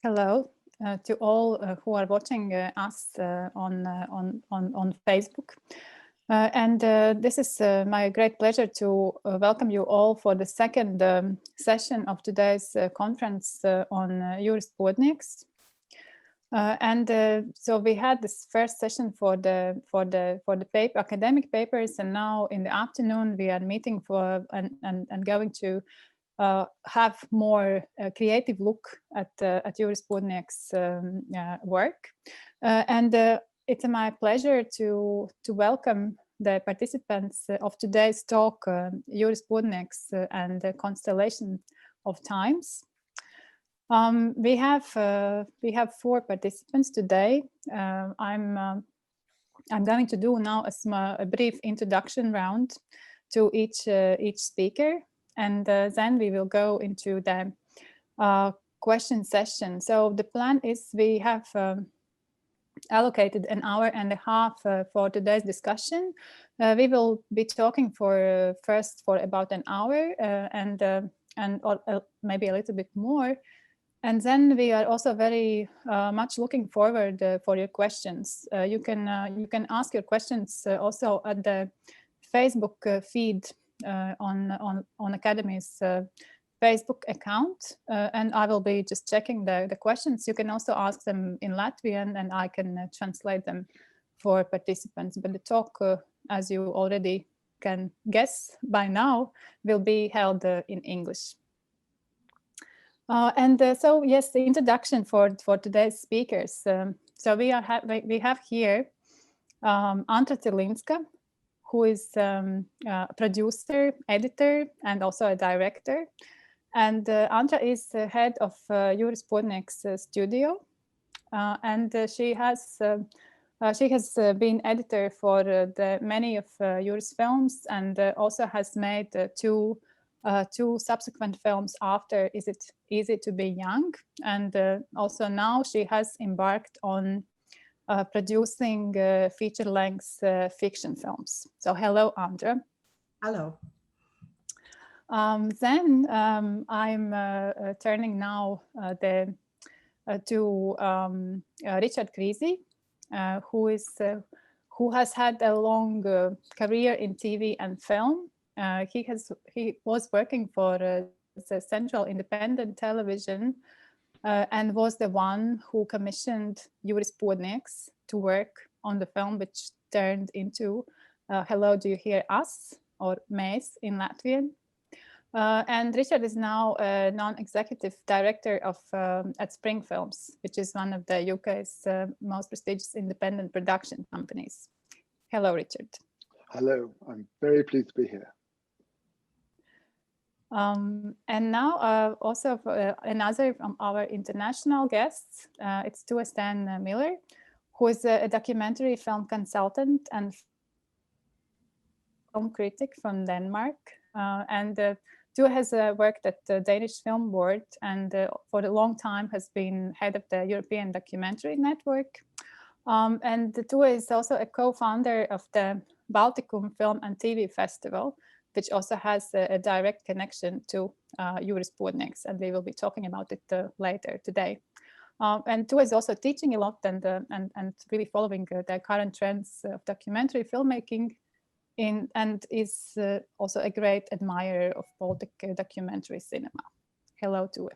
Hello to all who are watching us on Facebook. This is my great pleasure to welcome you all for the second session of today's conference on Juris Podnieks. So we had this first session for the academic papers, and now in the afternoon we are meeting for and going to have more creative look at Juris Podnieks' work. It's my pleasure to welcome the participants of today's talk, Juris Podnieks and the Constellation of Times. We have 4 participants today. I'm going to do now a brief introduction round to each speaker, and then we will go into the question session. So the plan is we have allocated an hour and a half for today's discussion. We will be talking first for about an hour and maybe a little bit more. And then we are also very much looking forward for your questions. You can ask your questions also at the Facebook feed on Academy's Facebook account, and I will be just checking the questions. You can also ask them in Latvian, and I can translate them for participants. But the talk, as you already can guess by now, will be held in English. So yes, the introduction for today's speakers. So we have here Antra Cilinska, who is a producer, editor, and also a director. And Antra is the head of Juris Podnieks' studio, and she has been editor for many of Juris films, and also has made two subsequent films after Is It Easy to Be Young? And also now she has embarked on producing feature-length fiction films. So hello, Andra. Hello. Then I'm turning now to Ričards Krīzijs, who has had a long career in TV and film. He was working for the Central Independent Television and was the one who commissioned Juris Podnieks to work on the film, which turned into Hello, Do You Hear Us? Or Mēs in Latvian. And Richard is now a non-executive director at Spring Films, which is one of the UK's most prestigious independent production companies. Hello, Richard. Hello, I'm very pleased to be here. And now also another from our international guests, it's Tue Steen Müller, who is a documentary film consultant and film critic from Denmark. Tue has worked at the Danish Film Board and for a long time has been head of the European Documentary Network. And Tue is also a co-founder of the Baltikum Film and TV Festival, which also has a direct connection to Juris Podnieks, and we will be talking about it later today. And Tue is also teaching a lot and really following the current trends of documentary filmmaking, and is also a great admirer of Baltic documentary cinema. Hello, Tue.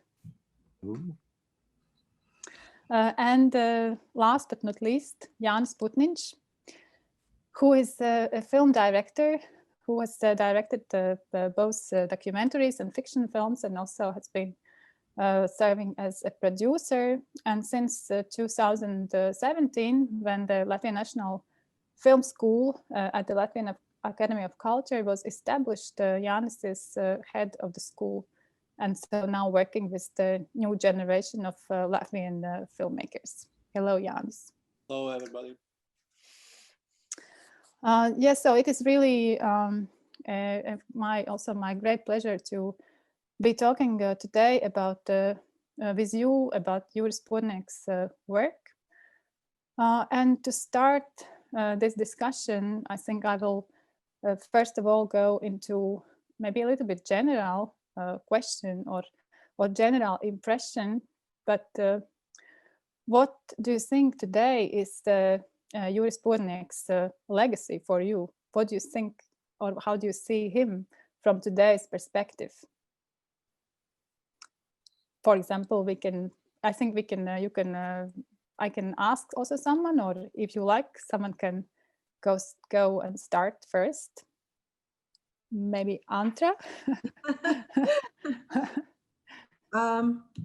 And last but not least, Jānis Putniņš, who is a film director who has directed both documentaries and fiction films, and also has been serving as a producer. And since 2017, when the Latvian National Film School at the Latvian Academy of Culture was established, Jānis is head of the school, and so now working with the new generation of Latvian filmmakers. Hello, Jānis. Hello, everybody. Yes, so it is really my great pleasure to be talking today about with you about Juris Podnieks' work. And to start this discussion, I think I will first of all go into maybe a little bit general question or general impression, but What do you think today is the Juris Podniek's legacy for you? What do you think, or how do you see him from today's perspective? For example, I can ask also someone, or if you like, someone can go and start first. Maybe Antra?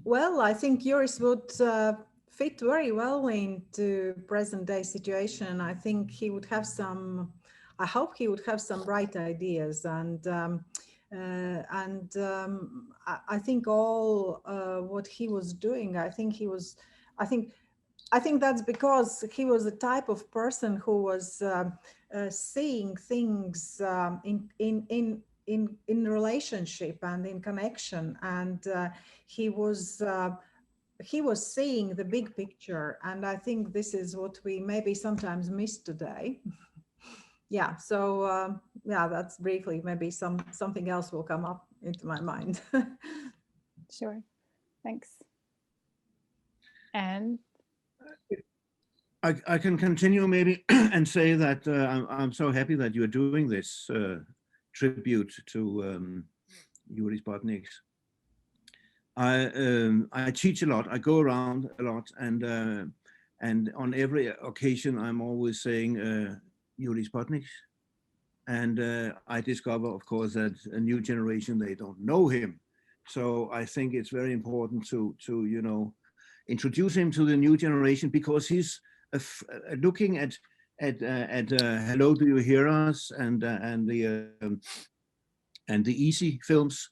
Well, I think Juris would fit very well into present day situation. I think he would have I hope he would have some bright ideas, and I think all what he was doing, I think that's because he was the type of person who was seeing things in relationship and in connection, and he was seeing the big picture, and I think this is what we maybe sometimes miss today. Yeah, so yeah, that's briefly, maybe something else will come up into my mind. Sure, thanks. And I can continue maybe and say that I'm so happy that you're doing this tribute to Juris Podnieks. I teach a lot. I go around a lot, and on every occasion I'm always saying Juris Podnieks, and I discover, of course, that a new generation, they don't know him. So I think it's very important to introduce him to the new generation, because he's looking at Hello, Do You Hear Us and the Easy films.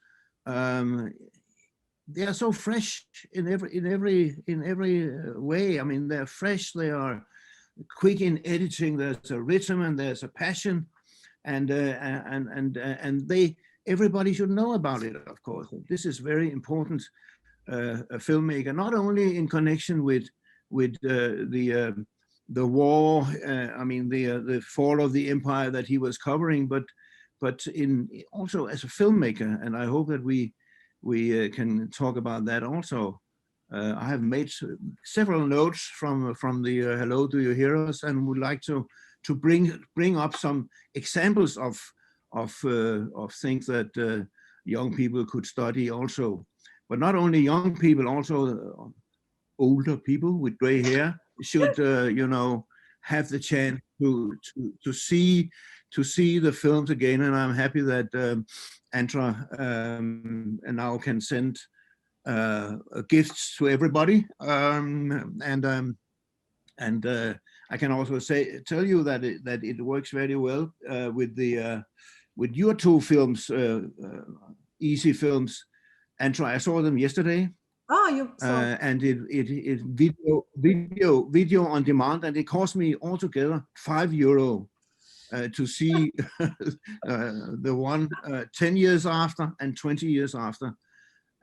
They are so fresh in every way. I mean, they're fresh. They are quick in editing. There's a rhythm and there's a passion, and everybody should know about it. Of course, this is very important. A filmmaker, not only in connection with the war, I mean the fall of the empire that he was covering, but in also as a filmmaker. And I hope that we can talk about that also. I have made several notes from the Hello, Do You Hear Us, and would like to bring up some examples of things that young people could study also. But not only young people, also older people with gray hair should, have the chance to see the films again. And I'm happy that Antra now can send gifts to everybody. And I can also tell you that it works very well with your two films, Easy films. Antra, I saw them yesterday. Oh, you saw. And it video on demand, and it cost me altogether €5 to see the one 10 years after and 20 years after.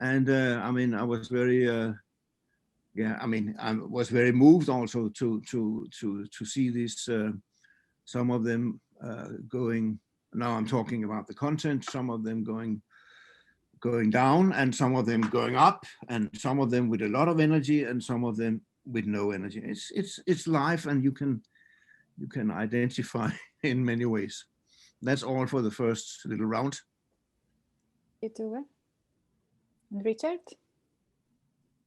And I mean, I was very I was very moved also to see this. Some of them going. Now I'm talking about the content. Some of them going down, and some of them going up, and some of them with a lot of energy, and some of them with no energy. It's life, and you can identify in many ways. That's all for the first little round. You too. And Richard?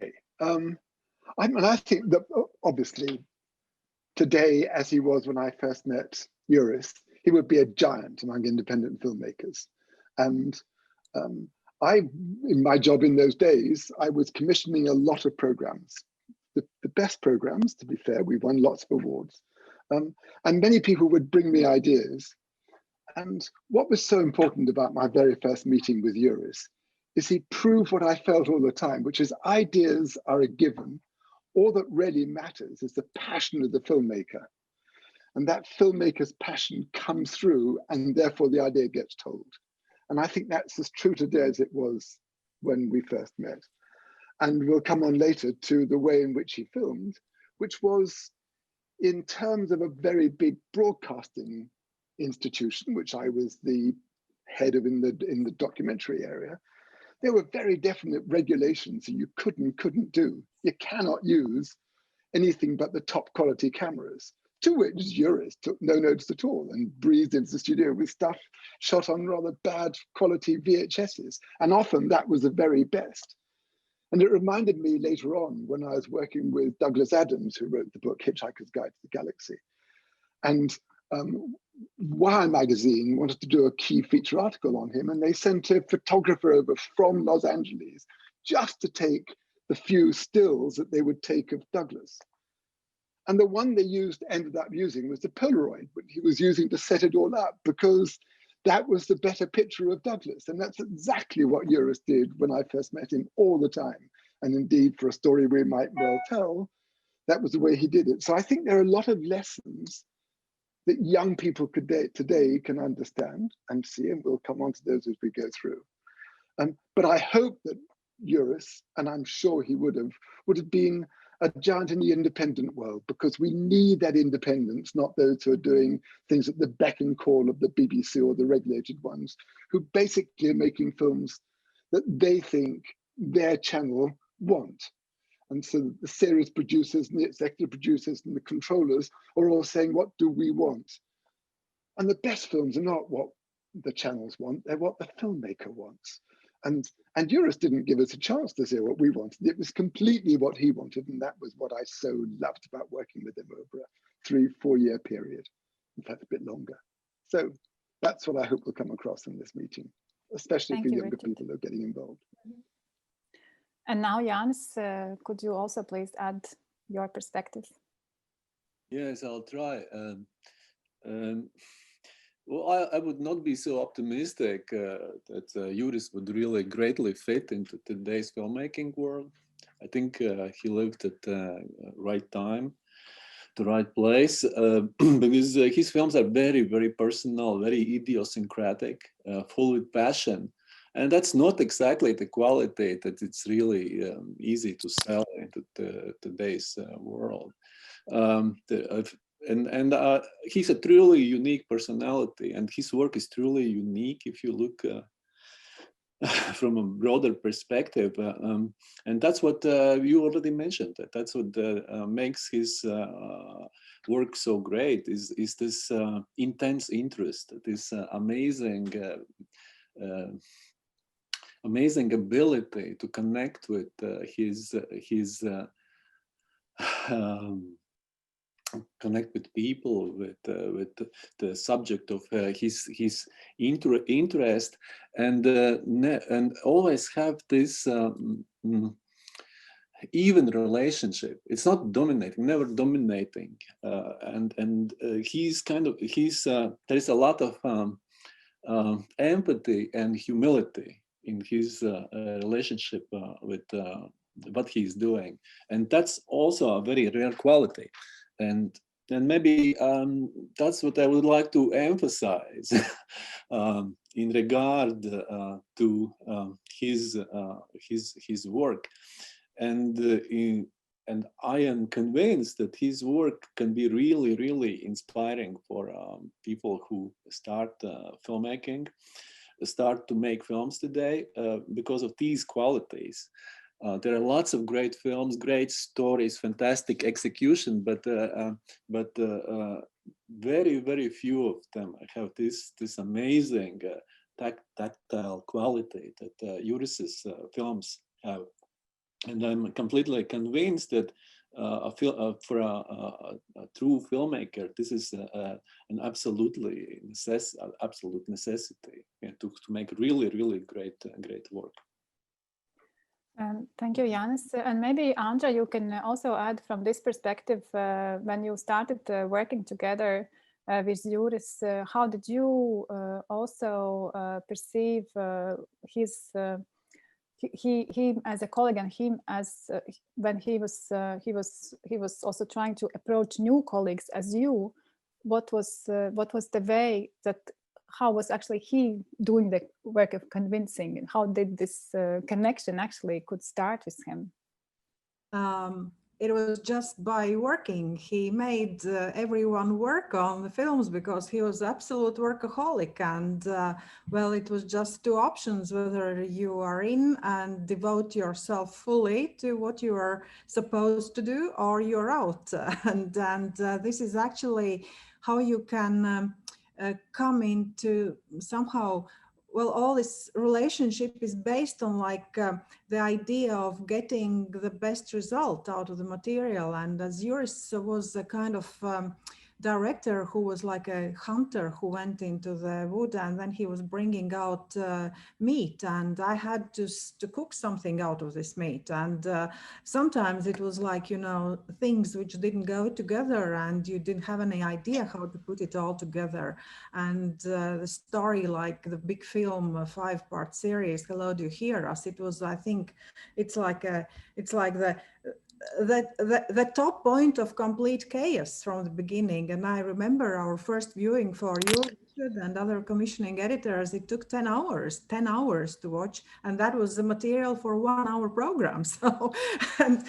Okay. I think that obviously today, as he was when I first met Juris, he would be a giant among independent filmmakers. And in my job in those days, I was commissioning a lot of programs, the best programs, to be fair. We won lots of awards. And many people would bring me ideas. And what was so important about my very first meeting with Juris is he proved what I felt all the time, which is ideas are a given. All that really matters is the passion of the filmmaker. And that filmmaker's passion comes through, and therefore the idea gets told. And I think that's as true today as it was when we first met. And we'll come on later to the way in which he filmed, which was in terms of a very big broadcasting institution, which I was the head of in the documentary area. There were very definite regulations that you couldn't do. You cannot use anything but the top quality cameras, to which Juris took no notice at all and breezed into the studio with stuff shot on rather bad quality VHSs. And often that was the very best. And it reminded me later on when I was working with Douglas Adams, who wrote the book Hitchhiker's Guide to the Galaxy. And Wire magazine wanted to do a key feature article on him, and they sent a photographer over from Los Angeles just to take the few stills that they would take of Douglas. And the one they ended up using was the Polaroid, which he was using to set it all up, because that was the better picture of Douglas. And that's exactly what Juris did when I first met him all the time. And indeed, for a story we might well tell, that was the way he did it. So I think there are a lot of lessons that young people today can understand and see, and we'll come on to those as we go through. But I hope that Juris, and I'm sure he would have been a giant in the independent world, because we need that independence, not those who are doing things at the beck and call of the BBC or the regulated ones, who basically are making films that they think their channel want. And so the series producers and the executive producers and the controllers are all saying, what do we want? And the best films are not what the channels want, they're what the filmmaker wants. And Juris didn't give us a chance to say what we wanted. It was completely what he wanted. And that was what I so loved about working with him over a 3-4 year period. In fact, a bit longer. So that's what I hope will come across in this meeting, especially for younger people who are getting involved. And now, Jānis, could you also please add your perspective? Yes, I'll try. Well, I would not be so optimistic that Juris would really greatly fit into today's filmmaking world. I think he lived at the right time, the right place, because his films are very, very personal, very idiosyncratic, full with passion. And that's not exactly the quality that it's really easy to sell into today's world. He's a truly unique personality, and his work is truly unique if you look from a broader perspective. And that's what you already mentioned. That's what makes his work so great, is this intense interest, this amazing ability to connect with connect with people, with the subject of his interest, and always have this even relationship. It's not dominating, never dominating, and there is a lot of empathy and humility in his relationship with what he's doing, and that's also a very rare quality. And maybe that's what I would like to emphasize in regard to his work, and I am convinced that his work can be really, really inspiring for people who start filmmaking, start to make films today, because of these qualities. There are lots of great films, great stories, fantastic execution, but very, very few of them have this amazing tactile quality that Juris's films have. And I'm completely convinced that for a true filmmaker, this is an absolute necessity, to make really, really great work. Thank you, Jānis. And maybe, Andra, you can also add from this perspective, when you started working together with Juris, how did you also perceive him as a colleague, and him as when he was also trying to approach new colleagues as you? What was the way that? How was actually he doing the work of convincing, and how did this connection actually could start with him? it was just by working. He made everyone work on the films because he was absolute workaholic. And well, it was just two options, whether you are in and devote yourself fully to what you are supposed to do, or you're out. And this is actually how you can come into somehow, well, all this relationship is based on like the idea of getting the best result out of the material. And as Juris was a kind of director who was like a hunter who went into the wood, and then he was bringing out meat, and I had to cook something out of this meat. And sometimes it was like, you know, things which didn't go together and you didn't have any idea how to put it all together. And the story, like the big film, a 5-part series, Hello, Do You Hear Us? It was, I think, it's like the top point of complete chaos from the beginning. And I remember our first viewing for you, Richard, and other commissioning editors, it took 10 hours to watch, and that was the material for 1-hour program. So and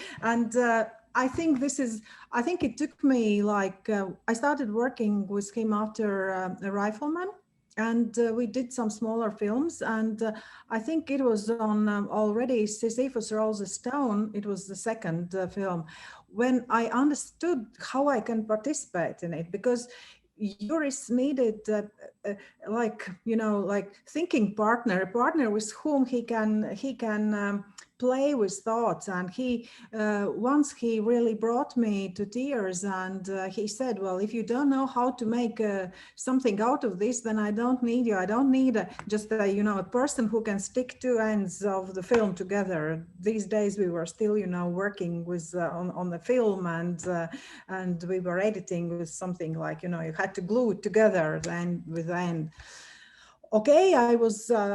I think it took me like I started working with him after A Rifleman. And we did some smaller films, and I think it was on already Sisyphus Rolls a Stone. It was the second film when I understood how I can participate in it, because Juris needed like, you know, like thinking partner, a partner with whom he can play with thoughts. And he once he really brought me to tears, and he said, well, if you don't know how to make something out of this, then I don't need you. I don't need just you know, a person who can stick two ends of the film together. These days we were still, you know, working with on the film, and we were editing with something like, you know, you had to glue it together then with the end. Okay, I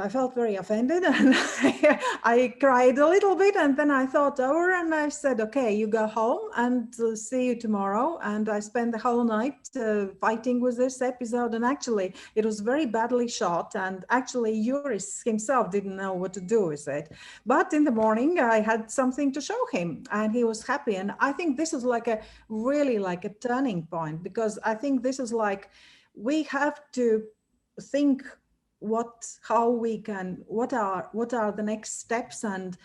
felt very offended, and I cried a little bit, and then I thought over, and I said, okay, you go home and see you tomorrow. And I spent the whole night fighting with this episode, and actually it was very badly shot, and actually Juris himself didn't know what to do with it. But in the morning I had something to show him, and he was happy. And I think this is like a really like a turning point, because I think this is like, we have to think what are the next steps, and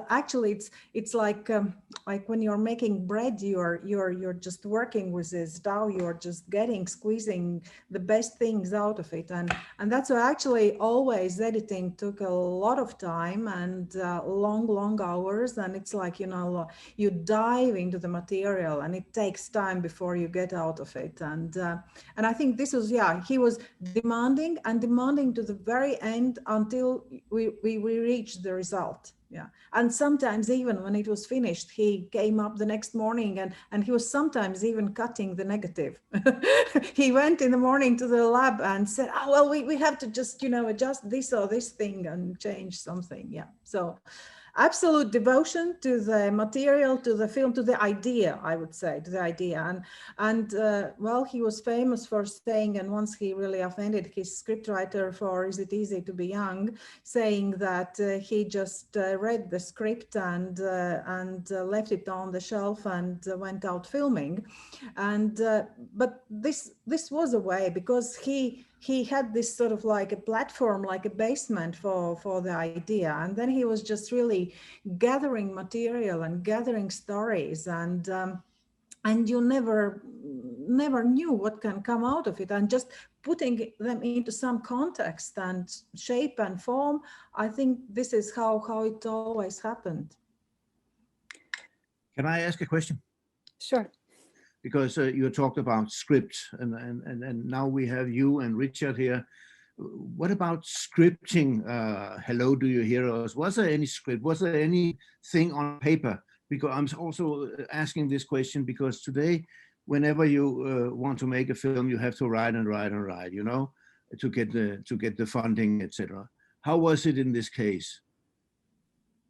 actually it's like when you're making bread, you're just working with this dough, you're just squeezing the best things out of it, and that's why actually always editing took a lot of time and long hours. And it's like, you know, you dive into the material and it takes time before you get out of it. And I think this was, yeah, he was demanding to the very end until we reached the result. Yeah. And sometimes even when it was finished, he came up the next morning and he was sometimes even cutting the negative. He went in the morning to the lab and said, oh, well, we have to just, you know, adjust this or this thing and change something. Yeah. So absolute devotion to the material, to the film, to the idea, I would say, to the idea. And well, he was famous for saying, and once he really offended his scriptwriter for Is It Easy to Be Young, saying that he just read the script and left it on the shelf and went out filming. And but this was a way, because he had this sort of like a platform, like a basement for the idea. And then he was just really gathering material and gathering stories, and you never knew what can come out of it, and just putting them into some context and shape and form. I think this is how it always happened. Can I ask a question? Sure. Because you talked about script, and now we have you and Richard here. What about scripting? Hello, Do You Hear Us? Was there any script? Was there anything on paper? Because I'm also asking this question because today, whenever you want to make a film, you have to write and write and write, you know, to get the funding, etc. How was it in this case?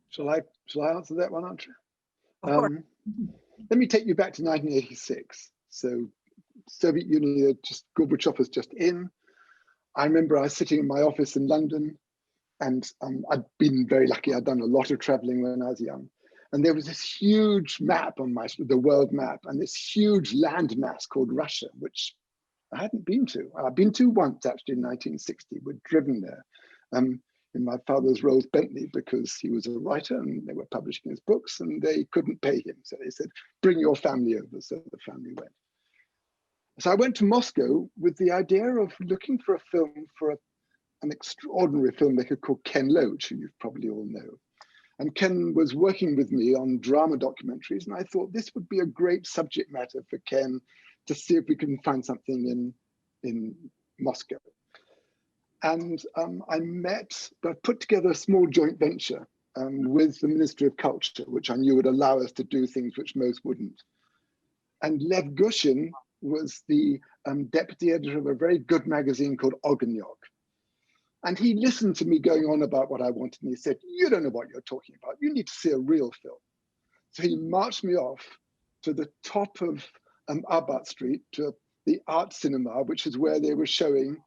Shall I answer that one, Antra? Let me take you back to 1986. So Soviet Union, Gorbachev was just in. I remember I was sitting in my office in London, and I'd been very lucky. I'd done a lot of traveling when I was young. And there was this huge map on the world map, and this huge landmass called Russia, which I hadn't been to. I've been to once, actually, in 1960. We'd driven there in my father's Rolls Bentley, because he was a writer and they were publishing his books and they couldn't pay him. So they said, bring your family over. So the family went. So I went to Moscow with the idea of looking for a film for an extraordinary filmmaker called Ken Loach, who you probably all know. And Ken was working with me on drama documentaries, and I thought this would be a great subject matter for Ken to see if we can find something in Moscow. And I put together a small joint venture with the Ministry of Culture, which I knew would allow us to do things which most wouldn't. And Lev Gushin was the deputy editor of a very good magazine called Ogonyok. And he listened to me going on about what I wanted, and he said, you don't know what you're talking about. You need to see a real film. So he marched me off to the top of Arbat Street, to the art cinema, which is where they were showing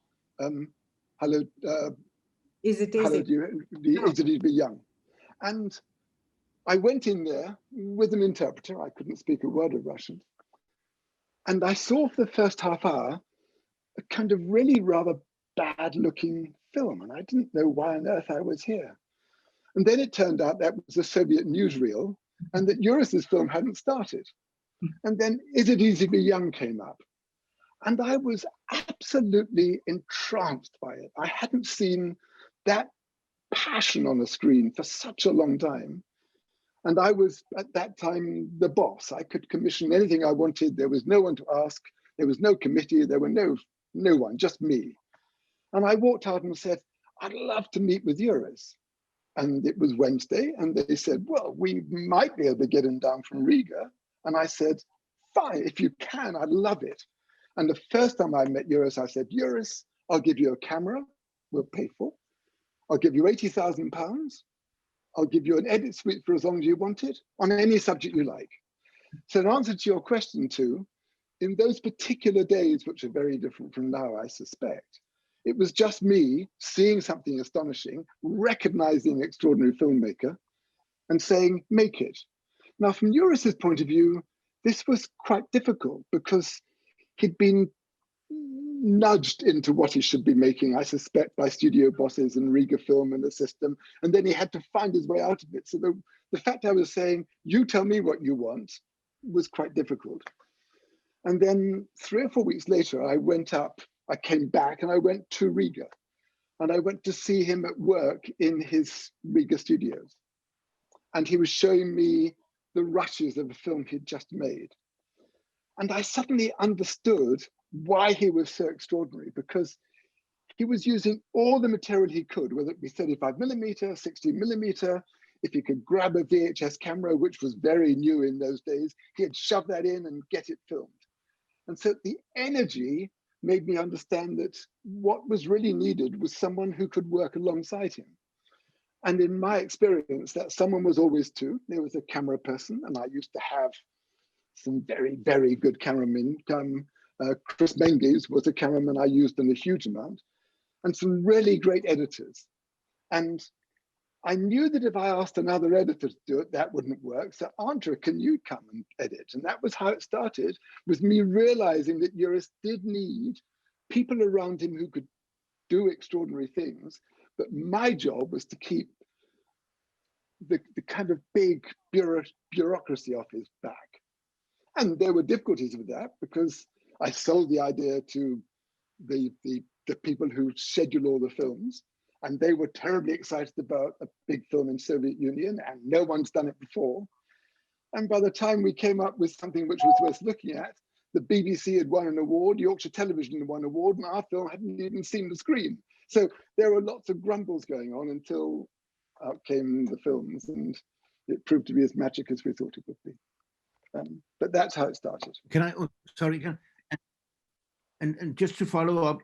Is It Easy to Be Young? And I went in there with an interpreter. I couldn't speak a word of Russian. And I saw for the first half hour a kind of really rather bad looking film. And I didn't know why on earth I was here. And then it turned out that was a Soviet newsreel and that Juris's film hadn't started. And then Is It Easy to Be Young came up. And I was absolutely entranced by it. I hadn't seen that passion on a screen for such a long time. And I was, at that time, the boss. I could commission anything I wanted. There was no one to ask. There was no committee. There were no one, just me. And I walked out and said, I'd love to meet with Juris. And it was Wednesday. And they said, well, we might be able to get him down from Riga. And I said, fine, if you can, I'd love it. And the first time I met Juris, I said, Juris, I'll give you a camera, we'll pay for. I'll give you £80,000. I'll give you an edit suite for as long as you want it, on any subject you like. So in answer to your question too, in those particular days, which are very different from now, I suspect, it was just me seeing something astonishing, recognizing extraordinary filmmaker, and saying, make it. Now, from Juris's point of view, this was quite difficult because he'd been nudged into what he should be making, I suspect, by studio bosses and Riga Film and the system, and then he had to find his way out of it. So the fact I was saying, you tell me what you want, was quite difficult. And then 3 or 4 weeks later, I came back and I went to Riga, and I went to see him at work in his Riga studios. And he was showing me the rushes of a film he'd just made. And I suddenly understood why he was so extraordinary, because he was using all the material he could, whether it be 35mm, 60mm, if he could grab a VHS camera, which was very new in those days, he'd shove that in and get it filmed. And so the energy made me understand that what was really needed was someone who could work alongside him. And in my experience, that someone was always two. There was a camera person, and I used to have some very, very good cameramen. Chris Menges was a cameraman I used in a huge amount, and some really great editors. And I knew that if I asked another editor to do it, that wouldn't work. So Antra, can you come and edit? And that was how it started, with me realizing that Juris did need people around him who could do extraordinary things. But my job was to keep the kind of big bureaucracy off his back. And there were difficulties with that, because I sold the idea to the people who schedule all the films, and they were terribly excited about a big film in Soviet Union, and no one's done it before. And by the time we came up with something which was worth looking at, the BBC had won an award, Yorkshire Television had won an award, and our film hadn't even seen the screen. So there were lots of grumbles going on until out came the films, and it proved to be as magic as we thought it would be. But that's how it started. And just to follow up,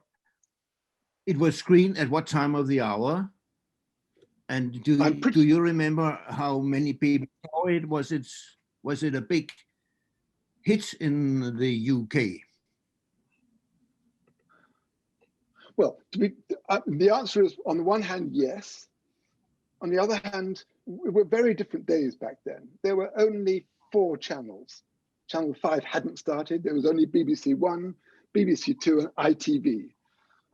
it was screened at what time of the hour? And do you remember how many people saw it? Was it a big hit in the UK? Well, the answer is, on the one hand, yes. On the other hand, we were very different days back then. There were only 4 channels. Channel 5 hadn't started. There was only BBC 1, BBC 2, and ITV.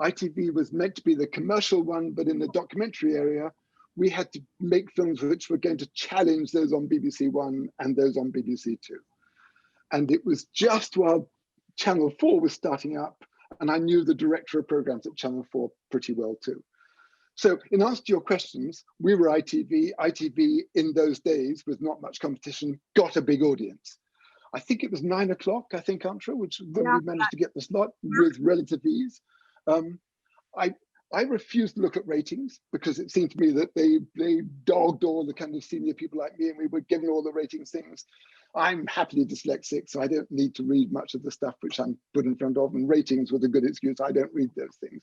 ITV was meant to be the commercial one, but in the documentary area, we had to make films which were going to challenge those on BBC 1 and those on BBC 2. And it was just while Channel 4 was starting up, and I knew the director of programs at Channel 4 pretty well too. So in answer to your questions, we were ITV. ITV in those days, with not much competition, got a big audience. I think it was 9 o'clock, I think, Antra, which when we managed to get the slot with relative ease. I refused to look at ratings because it seemed to me that they dogged all the kind of senior people like me, and we were giving all the ratings things. I'm happily dyslexic, so I don't need to read much of the stuff which I'm put in front of, and ratings was a good excuse. I don't read those things.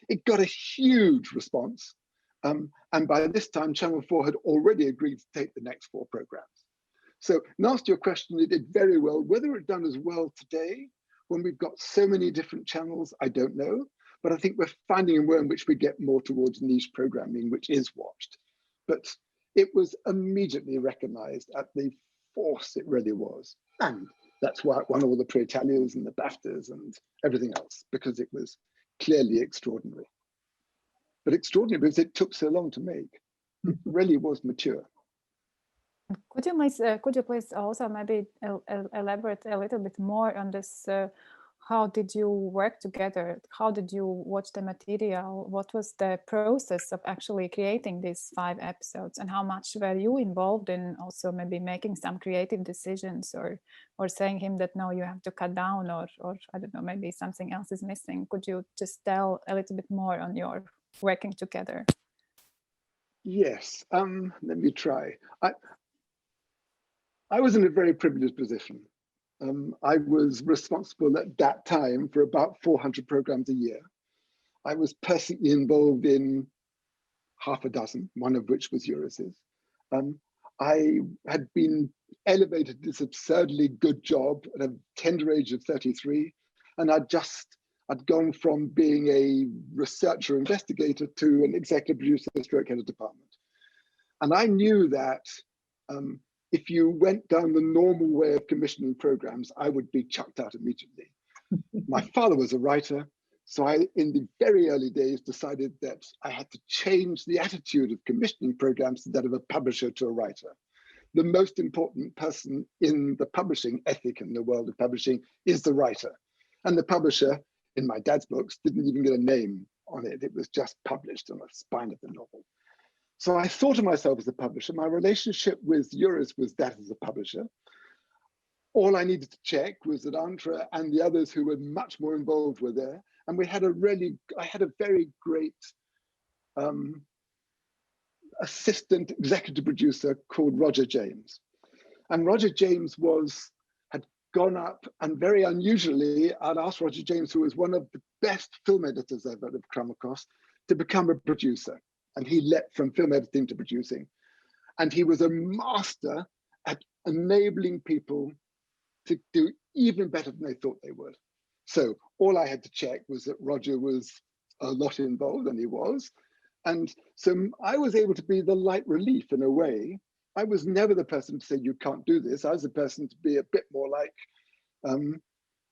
It got a huge response. And by this time, Channel 4 had already agreed to take the next 4 programs. So in answer to your question, it did very well. Whether it done as well today, when we've got so many different channels, I don't know. But I think we're finding a way in which we get more towards niche programming, which is watched. But it was immediately recognized at the force it really was. And that's why it won all the Pre-Italias and the BAFTAs and everything else, because it was clearly extraordinary. But extraordinary because it took so long to make. It really was mature. Could you please also maybe elaborate a little bit more on this? How did you work together? How did you watch the material? What was the process of actually creating these 5 episodes? And how much were you involved in also maybe making some creative decisions or saying him that, no, you have to cut down or I don't know, maybe something else is missing? Could you just tell a little bit more on your working together? Yes, let me try. I was in a very privileged position. I was responsible at that time for about 400 programs a year. I was personally involved in half a dozen, one of which was Juris's. I had been elevated to this absurdly good job at a tender age of 33, and I'd gone from being a researcher investigator to an executive producer stroke head of department. And I knew that if you went down the normal way of commissioning programs, I would be chucked out immediately. My father was a writer, so I, in the very early days, decided that I had to change the attitude of commissioning programs to that of a publisher to a writer. The most important person in the publishing ethic in the world of publishing is the writer. And the publisher, in my dad's books, didn't even get a name on it. It was just published on the spine of the novel. So I thought of myself as a publisher. My relationship with Juris was that as a publisher. All I needed to check was that Antra and the others who were much more involved were there. And I had a very great assistant executive producer called Roger James. And Roger James had gone up, and very unusually, I'd asked Roger James, who was one of the best film editors I've ever come across, to become a producer. And he leapt from film editing to producing. And he was a master at enabling people to do even better than they thought they would. So all I had to check was that Roger was a lot involved, and he was. And so I was able to be the light relief in a way. I was never the person to say, you can't do this. I was the person to be a bit more like,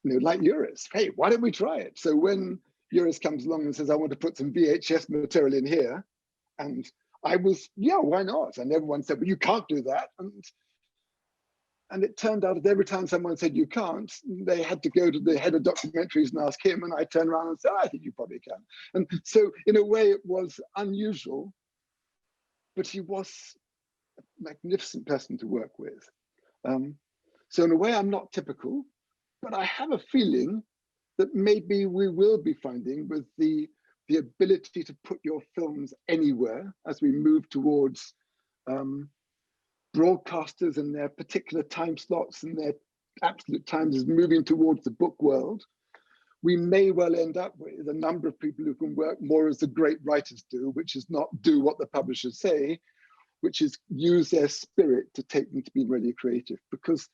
like Juris. Hey, why don't we try it? So when Juris comes along and says, I want to put some VHS material in here, and I was, yeah, why not? And everyone said, well, you can't do that. And it turned out that every time someone said you can't, they had to go to the head of documentaries and ask him. And I turned around and said, I think you probably can. And so in a way, it was unusual, but he was a magnificent person to work with. So in a way, I'm not typical, but I have a feeling that maybe we will be finding with the ability to put your films anywhere as we move towards broadcasters and their particular time slots and their absolute times is moving towards the book world, we may well end up with a number of people who can work more as the great writers do, which is not do what the publishers say, which is use their spirit to take them to be really creative. Because,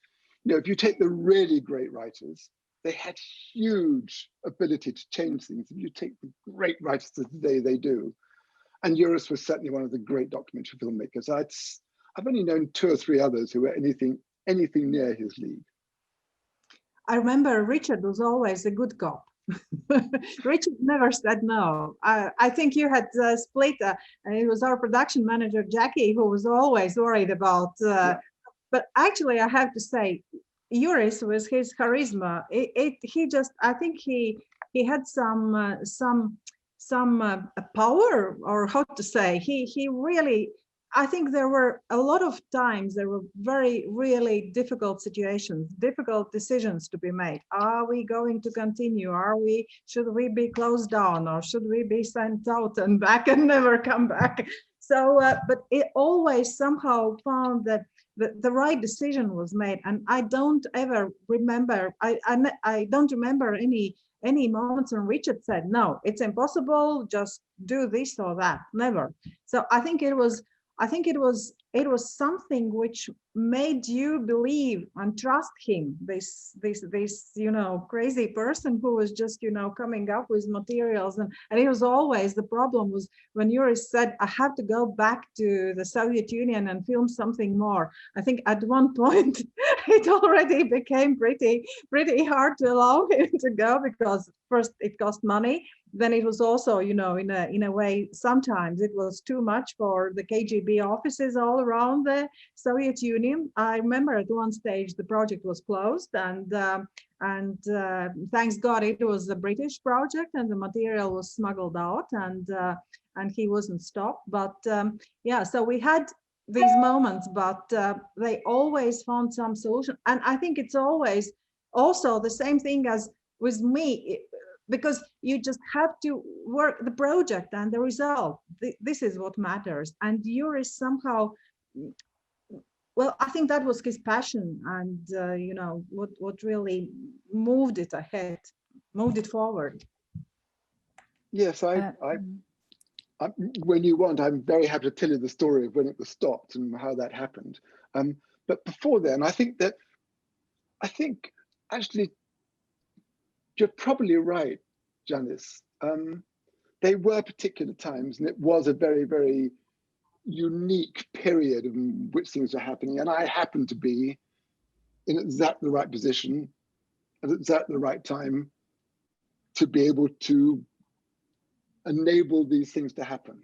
if you take the really great writers, they had huge ability to change things. If you take the great writers of today, they do. And Juris was certainly one of the great documentary filmmakers. I've only known 2 or 3 others who were anything near his league. I remember Richard was always a good cop. Richard never said no. I think you had split, and it was our production manager, Jackie, who was always worried about, but actually I have to say, Juris, with his charisma, I think he had some power, or how to say, he really, I think there were a lot of times, there were really difficult situations, difficult decisions to be made. Are we going to continue? Should we be closed down, or should we be sent out and back and never come back? So, but it always somehow found that the right decision was made. And I don't ever remember, I don't remember any moments when Richard said, no, it's impossible, just do this or that, never. So I think it was something which made you believe and trust him, this crazy person who was just coming up with materials, and it was always, the problem was when Juris said, I have to go back to the Soviet Union and film something more. I think at one point it already became pretty hard to allow him to go, because first it cost money. Then it was also, in a way, sometimes it was too much for the KGB offices all around the Soviet Union. I remember at one stage the project was closed, and thanks God it was a British project, and the material was smuggled out, and he wasn't stopped. But so we had these moments, but they always found some solution. And I think it's always also the same thing as with me, because you just have to work the project and the result. This is what matters. And Juris somehow, well, I think that was his passion, and what really moved it ahead, moved it forward. Yes, when you want, I'm very happy to tell you the story of when it was stopped and how that happened. But before then, I think actually, you're probably right, Janice. They were particular times, and it was a very, very unique period in which things were happening. And I happened to be in exactly the right position at exactly the right time to be able to enable these things to happen.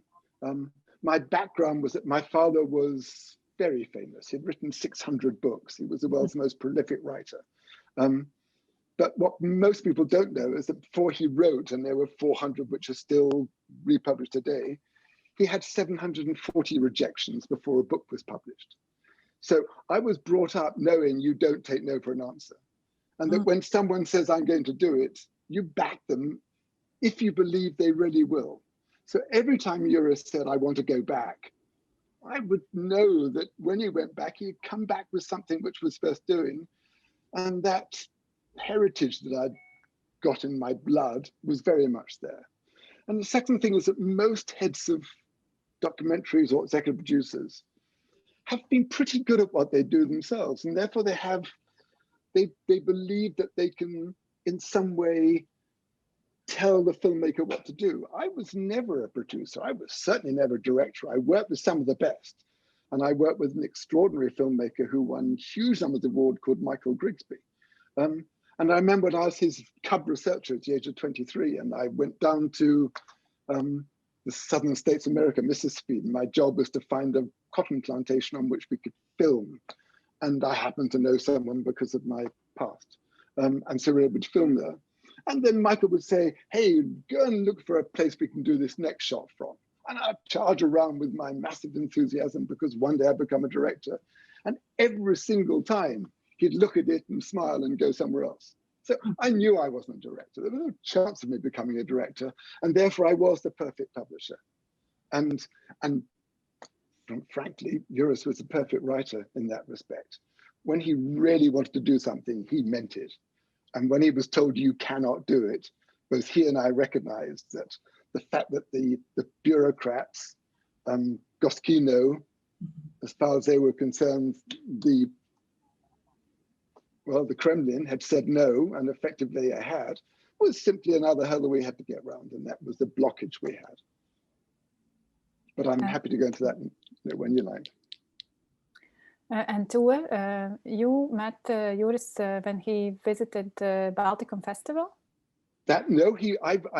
My background was that my father was very famous. He'd written 600 books. He was the world's most prolific writer. But what most people don't know is that before he wrote, and there were 400 which are still republished today, he had 740 rejections before a book was published. So I was brought up knowing you don't take no for an answer. And that when someone says, I'm going to do it, you back them if you believe they really will. So every time Juris said, I want to go back, I would know that when he went back, he'd come back with something which was worth doing. And that heritage that I'd got in my blood was very much there. And the second thing is that most heads of documentaries or executive producers have been pretty good at what they do themselves, and therefore they believe that they can in some way tell the filmmaker what to do. I was never a producer. I was certainly never a director. I worked with some of the best, and I worked with an extraordinary filmmaker who won huge numbers of awards called Michael Grigsby. And I remember when I was his cub researcher at the age of 23, and I went down to the southern states of America, Mississippi. And my job was to find a cotton plantation on which we could film. And I happened to know someone because of my past. And so we were able to film there. And then Michael would say, hey, go and look for a place we can do this next shot from. And I'd charge around with my massive enthusiasm because one day I'd become a director. And every single time, he'd look at it and smile and go somewhere else. So I knew I wasn't a director. There was no chance of me becoming a director, and therefore I was the perfect publisher. And frankly, Juris was the perfect writer in that respect. When he really wanted to do something, he meant it. And when he was told you cannot do it, both he and I recognized that the fact that the bureaucrats, Goskino, as far as they were concerned, the Kremlin had said no, and effectively they had, was simply another hurdle we had to get around, and that was the blockage we had. but I'm happy to go into that when you like. And Tue, you met Juris when he visited the Balticum Festival? I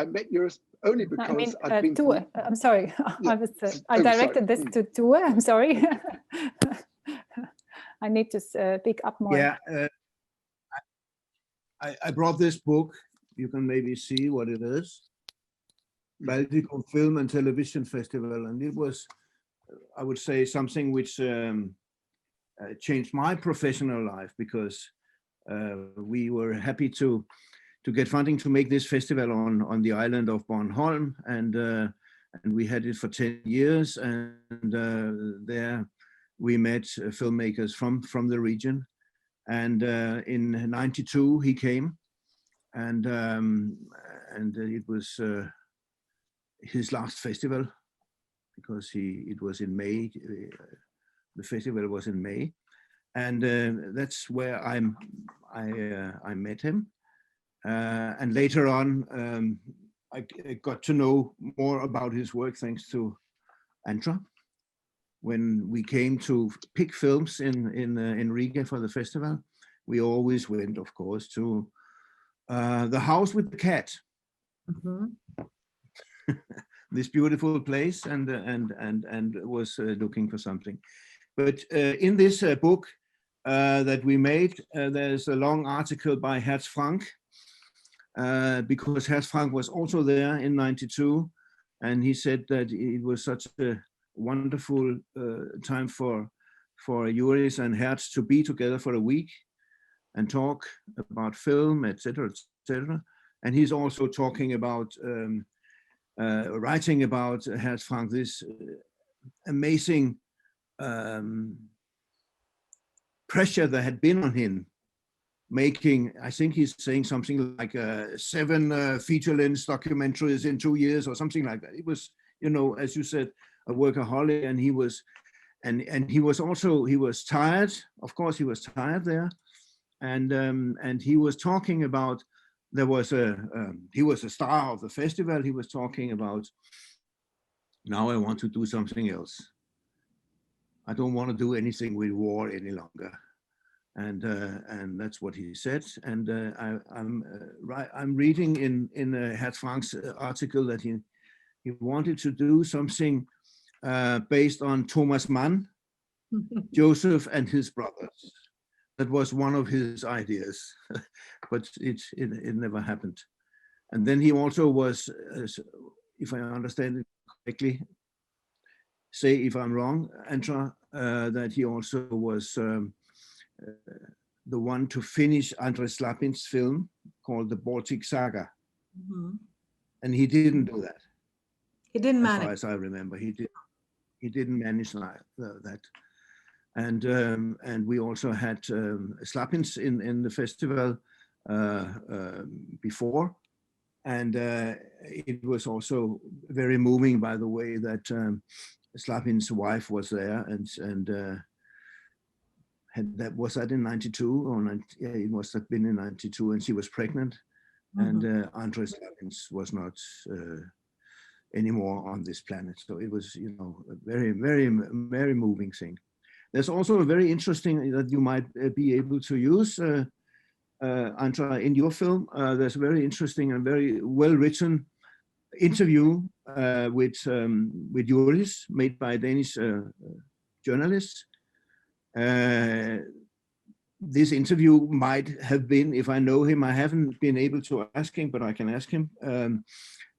met Juris only because I mean, I've been Tue. I'm sorry. Yeah. I directed sorry. this to Tue. I'm sorry. I need to speak up more. Yeah, I brought this book. You can maybe see what it is. Balticum Film and Television Festival, and it was, I would say, something which changed my professional life, because we were happy to get funding to make this festival on the island of Bornholm, and we had it for 10 years, and there we met filmmakers from the region. And in '92 he came, and it was his last festival, because it was in May. The festival was in May, and that's where I met him. And later on, I got to know more about his work thanks to Antra. When we came to pick films in Riga for the festival, we always went, of course, to the House with the Cat. Mm-hmm. This beautiful place, and was looking for something. But in this book that we made, there's a long article by Hertz Frank, because Hertz Frank was also there in '92, and he said that it was such a wonderful time for Juris and Hertz to be together for a week and talk about film, etc., etc. And he's also talking about writing about Hertz Frank, this amazing pressure that had been on him, making, I think he's saying something like 7 feature-length documentaries in 2 years or something like that. It was, as you said, a workaholic, and he was tired. Of course, he was tired there, and he was talking about, he was a star of the festival. He was talking about, now I want to do something else. I don't want to do anything with war any longer. And that's what he said. And I'm reading in Hertz Frank's article that he wanted to do something based on Thomas Mann, Joseph and his brothers. That was one of his ideas, but it never happened. And then he also was, if I understand it correctly, say if I'm wrong, Antra, that he also was the one to finish Andrei Slapin's film called The Baltic Saga. Mm-hmm. And he didn't do that. He didn't manage. As far as I remember, he didn't manage that. And we also had Slapins in the festival before, and it was also very moving, by the way, that Slapin's wife was there, and was that in '92 or it must have been in '92, and she was pregnant, mm-hmm. And Andrei Slapins was not anymore on this planet. So it was, a very, very, very moving thing. There's also a very interesting that you might be able to use, Antra, in your film. There's a very interesting and very well-written interview with Juris, made by a Danish journalist. This interview might have been, if I know him, I haven't been able to ask him, but I can ask him.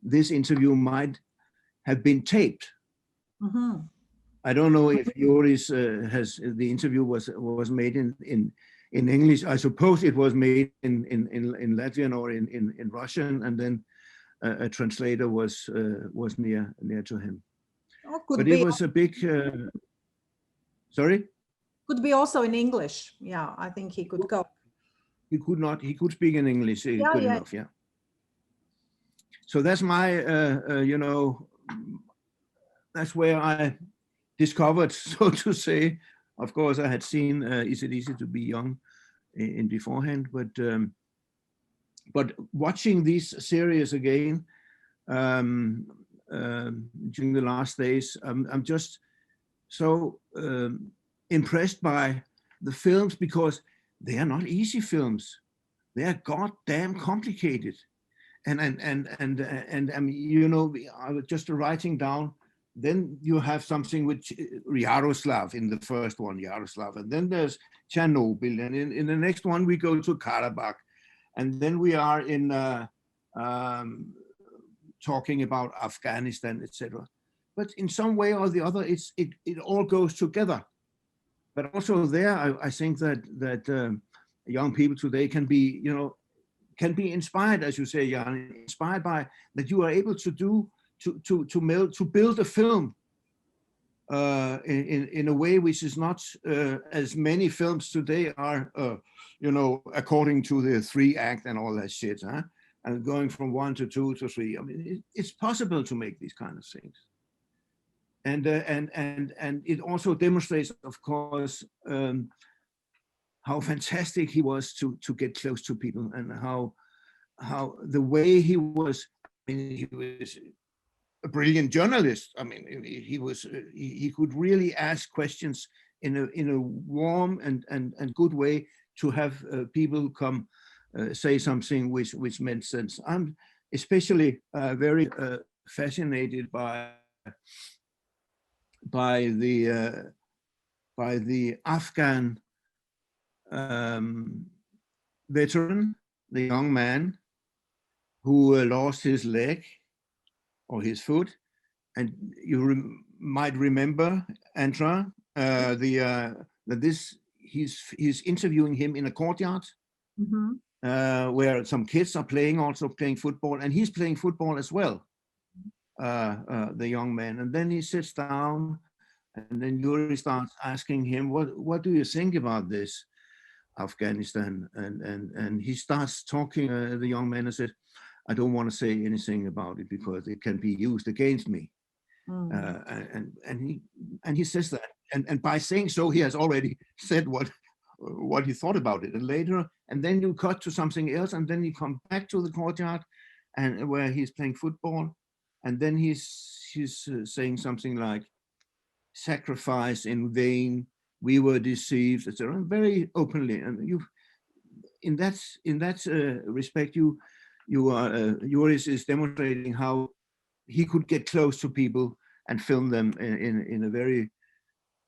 This interview might have been taped. Mm-hmm. I don't know if Juris the interview was made in English. I suppose it was made in Latvian or in Russian, and then a translator was near to him. But it was a big. Sorry. Could be also in English. Yeah, I think he could go. He could not. He could speak in English. Good enough. Yeah. So that's my, that's where I discovered, so to say. Of course, I had seen Is It Easy to Be Young in beforehand, but watching this series again, during the last days. I'm just so impressed by the films, because they are not easy films. They are goddamn complicated. And I mean, you know, I was just writing down, then you have something which Yaroslav in the first one, Yaroslav, and then there's Chernobyl, and in the next one we go to Karabakh, and then we are in talking about Afghanistan, etc. But in some way or the other, it all goes together. But also there, I think that young people today can be, you know, can be inspired, as you say, Jan, inspired by that you are able to do to build a film in a way which is not as many films today are, you know, according to the 3-act and all that shit, huh? And going from 1 to 2 to 3. I mean, it's possible to make these kind of things. And it also demonstrates, of course, how fantastic he was to get close to people, and how the way he was. I mean, he was a brilliant journalist. I mean, he could really ask questions in a warm and good way to have people come say something which made sense. I'm especially very fascinated by the Afghan veteran, the young man who lost his leg or his foot, and you might remember, Antra, he's interviewing him in a courtyard, where some kids are also playing football, and he's playing football as well, the young man. And then he sits down, and then Yuri starts asking him, what do you think about this, Afghanistan? And he starts talking, the young man, and said, I don't want to say anything about it because it can be used against me. And he says that, and by saying so, he has already said what he thought about it. And later, and then you cut to something else, and then you come back to the courtyard, and where he's playing football, and then he's saying something like, sacrifice in vain, we were deceived, etc. Very openly, and you, in that respect, Juris is demonstrating how he could get close to people and film them in a very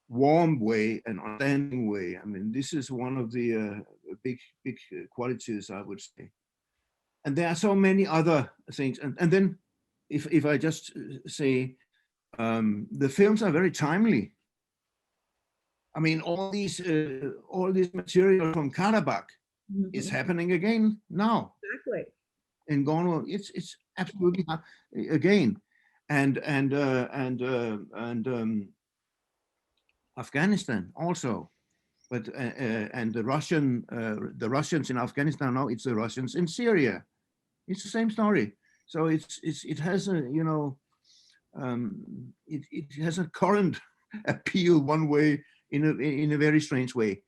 warm way and understanding way. I mean, this is one of the big qualities, I would say. And there are so many other things. And then, if I just say, the films are very timely. I mean, all this material from Karabakh is happening again now. Exactly. In Gorno, it's absolutely again, and Afghanistan also, but and the Russians in Afghanistan now, it's the Russians in Syria. It's the same story. So it has a, you know, it has a current appeal one way in a very strange way.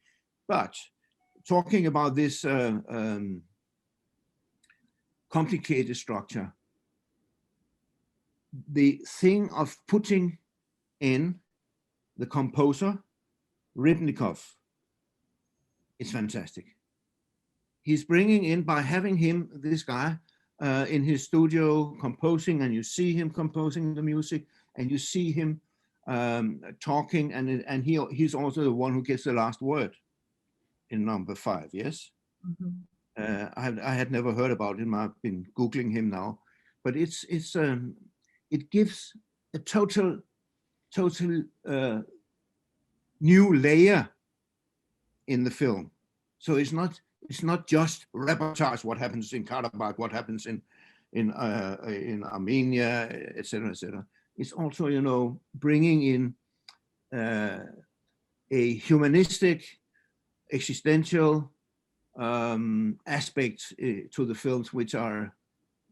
But talking about this complicated structure, the thing of putting in the composer, Rybnikov, is fantastic. He's bringing in, by having him, this guy, in his studio composing, and you see him composing the music, and you see him talking, and he's also the one who gets the last word in number 5, yes? I had never heard about him. I've been Googling him now, but it gives a total new layer in the film. So it's not just reportage what happens in Karabakh, what happens in Armenia, etc., etc. It's also, you know, bringing in a humanistic, existential aspects to the films, which are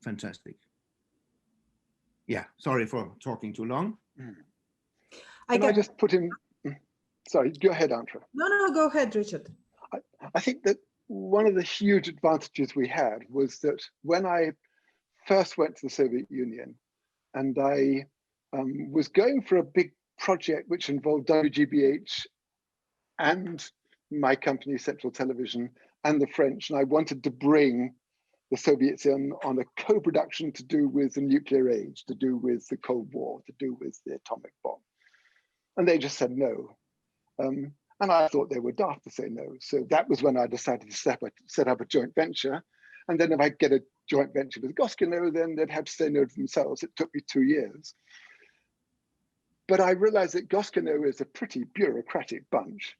fantastic. Yeah, sorry for talking too long. Can I just put in, sorry, go ahead, Antra. No, go ahead, Richard. I think that one of the huge advantages we had was that when I first went to the Soviet Union and I was going for a big project which involved WGBH and my company, Central Television, and the French, and I wanted to bring the Soviets in on a co-production to do with the nuclear age, to do with the Cold War, to do with the atomic bomb. And they just said no. And I thought they were daft to say no. So that was when I decided to set up a joint venture. And then if I get a joint venture with Goskino, then they'd have to say no to themselves. It took me 2 years. But I realized that Goskino is a pretty bureaucratic bunch.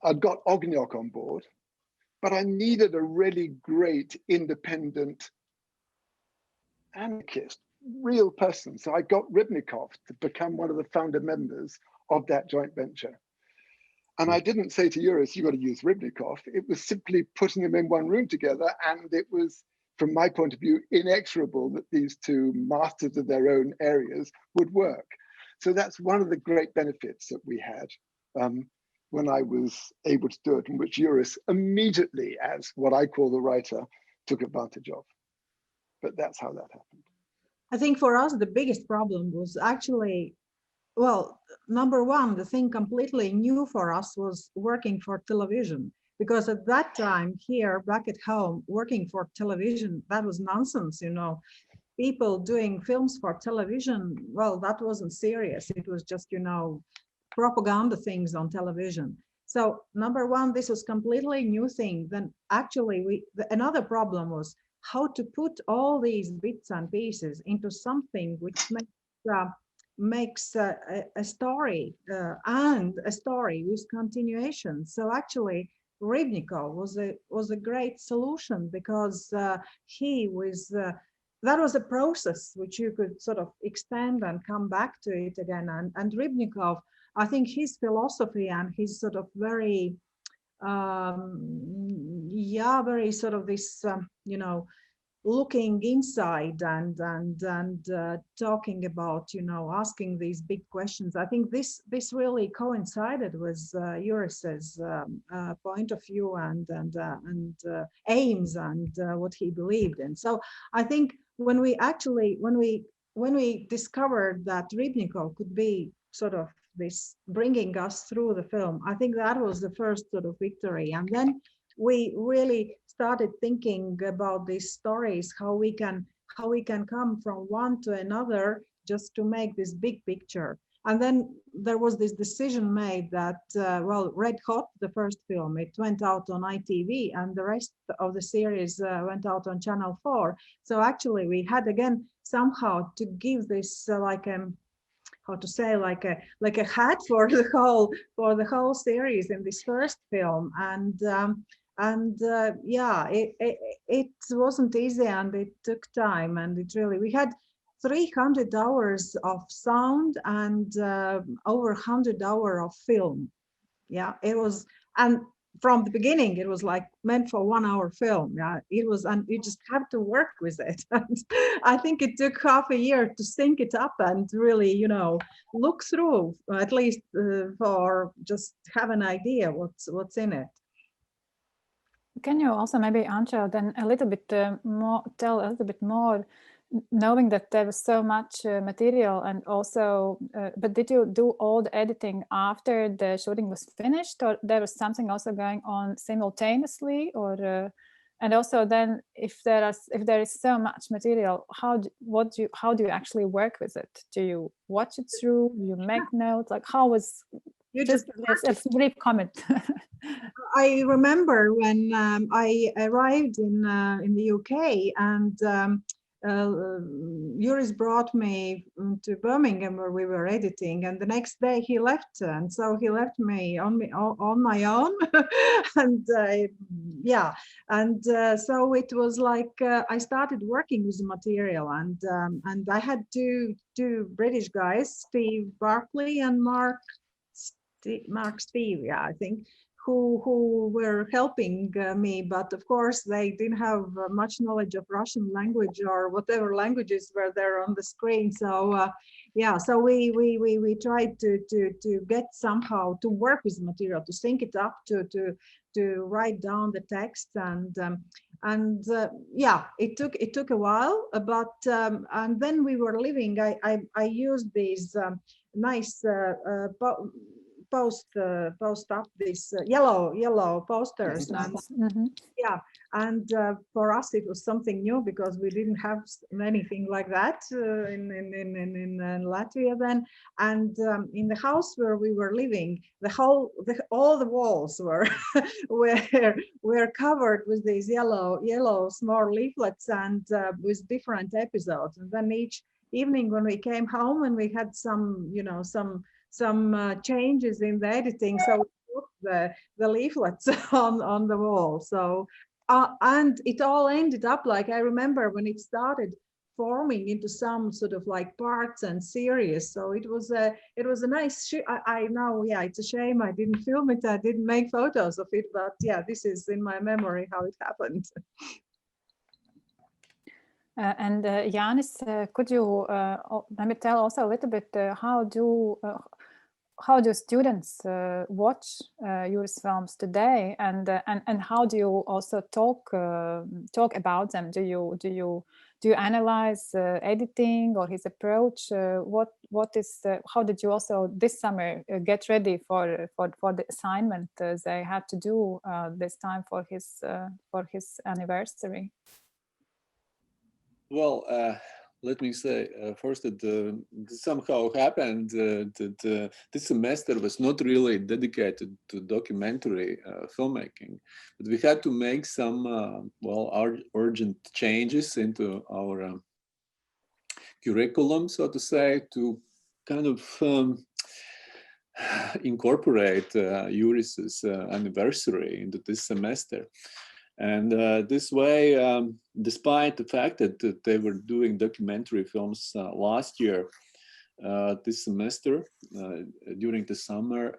I'd got Ogniok on board, but I needed a really great independent anarchist, real person. So I got Rybnikov to become one of the founder members of that joint venture. And I didn't say to Juris, you got to use Rybnikov. It was simply putting them in one room together. And it was, from my point of view, inexorable that these two masters of their own areas would work. So that's one of the great benefits that we had when I was able to do it, in which Juris immediately, as what I call the writer, took advantage of. But that's how that happened. I think for us, the biggest problem was actually, well, number one, the thing completely new for us was working for television. Because at that time here, back at home, working for television, that was nonsense, you know. People doing films for television, well, that wasn't serious. It was just, you know, propaganda things on television. So number one, this was completely new thing. Then actually another problem was how to put all these bits and pieces into something which makes a story and a story with continuation. So actually Rybnikov was a great solution, because he was that was a process which you could sort of extend and come back to it again. And Rybnikov, I think his philosophy and his sort of very, very sort of this, you know, looking inside and talking about, you know, asking these big questions. I think this really coincided with Juris's point of view and aims and what he believed in. So I think when we discovered that Rybnikov could be sort of this bringing us through the film, I think that was the first sort of victory. And then we really started thinking about these stories, how we can come from one to another just to make this big picture. And then there was this decision made that, well, Red Hot, the first film, it went out on ITV, and the rest of the series went out on Channel 4. So actually we had again somehow to give this like how to say, like a hat for the whole series in this first film. And yeah, it wasn't easy, and it took time, and it really, we had 300 hours of sound and over 100 hours of film. Yeah, it was, and from the beginning it was like meant for 1 hour film. Yeah, it was, and you just have to work with it. And I think it took half a year to sync it up and really, you know, look through, at least for just have an idea what's in it. Can you also maybe, Antra, then a little bit more, tell a little bit more, knowing that there was so much material, and also, but did you do all the editing after the shooting was finished, or there was something also going on simultaneously, or and also then if there is so much material, how do you actually work with it? Do you watch it through? Do you make notes? Like, how was? You just a brief comment. I remember when I arrived in the UK, and Juris brought me to Birmingham where we were editing, and the next day he left, and so he left me on my own. And yeah, and so it was like I started working with the material, and I had two British guys, Steve Barkley and Mark Steve, yeah, I think, who were helping me, but of course they didn't have much knowledge of Russian language or whatever languages were there on the screen. So yeah, so we tried to get somehow to work with the material, to sync it up, to write down the text, and And yeah, it took a while, but and then we were living. I used these nice post up these yellow posters. And, yeah, and for us it was something new because we didn't have anything like that in Latvia then. And in the house where we were living, all the walls were were covered with these yellow small leaflets and with different episodes. And then each evening when we came home and we had some changes in the editing, so we put the leaflets on the wall. So and it all ended up, like, I remember when it started forming into some sort of like parts and series. So it was a nice I know, yeah, it's a shame I didn't film it, I didn't make photos of it, but yeah, this is in my memory how it happened. And Jānis, could you maybe tell also a little bit how do students watch Juris films today, and how do you also talk about them? Do you analyze editing or his approach? What is how did you also this summer get ready for the assignment they had to do this time for his anniversary? Well, let me say first that somehow happened that this semester was not really dedicated to documentary filmmaking, but we had to make some urgent changes into our curriculum, so to say, to kind of incorporate Juris's anniversary into this semester. And this way, despite the fact that they were doing documentary films last year, this semester, during the summer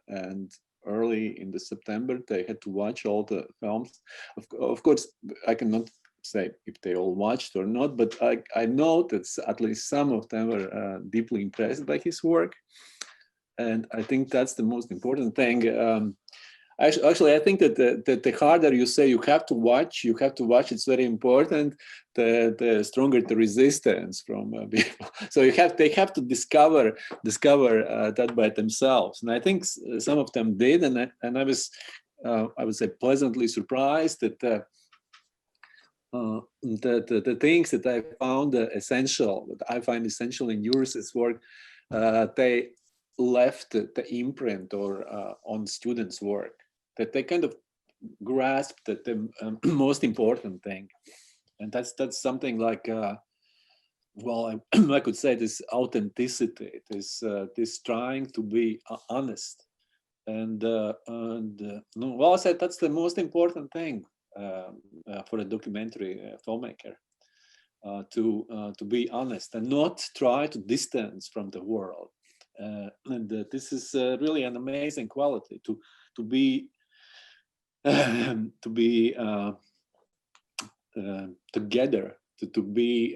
and early in the September, they had to watch all the films. Of course, I cannot say if they all watched or not, but I know that at least some of them were deeply impressed by his work. And I think that's the most important thing. Actually, I think that the harder you say you have to watch, it's very important, the stronger the resistance from people. So they have to discover that by themselves. And I think some of them did, and I was, I would say, pleasantly surprised that the things that I found I find essential in Juris's work, they left the imprint or on students' work. That they kind of grasped the most important thing, and that's something like I could say this authenticity, this trying to be honest, and I said that's the most important thing for a documentary filmmaker, to be honest and not try to distance from the world, and this is really an amazing quality to be. Together, to be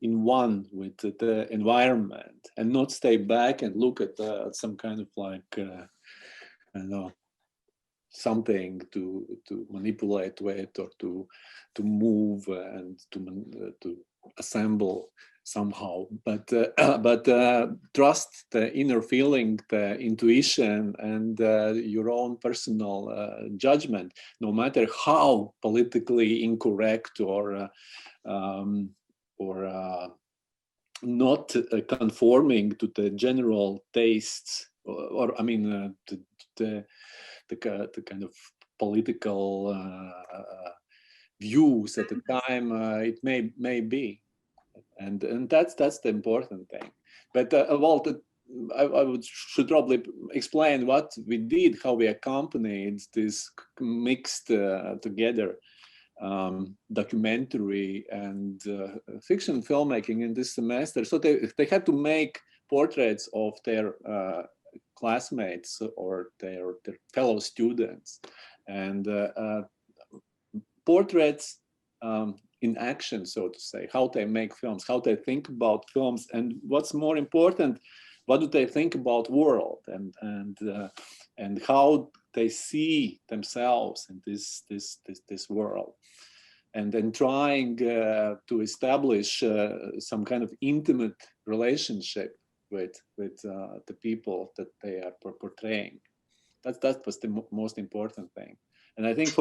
in one with the environment and not stay back and look at some kind of like something to manipulate with or to move and to assemble somehow, but trust the inner feeling, the intuition, and your own personal judgment, no matter how politically incorrect or not conforming to the general tastes, or I mean the kind of political views at the time it may be. And that's the important thing. But I should probably explain what we did, how we accompanied this mixed together documentary and fiction filmmaking in this semester. So they had to make portraits of their classmates or their fellow students, and portraits in action, so to say, how they make films, how they think about films, and what's more important, what do they think about world, and how they see themselves in this world, and then trying to establish some kind of intimate relationship with the people that they are portraying. That was the most important thing. And I think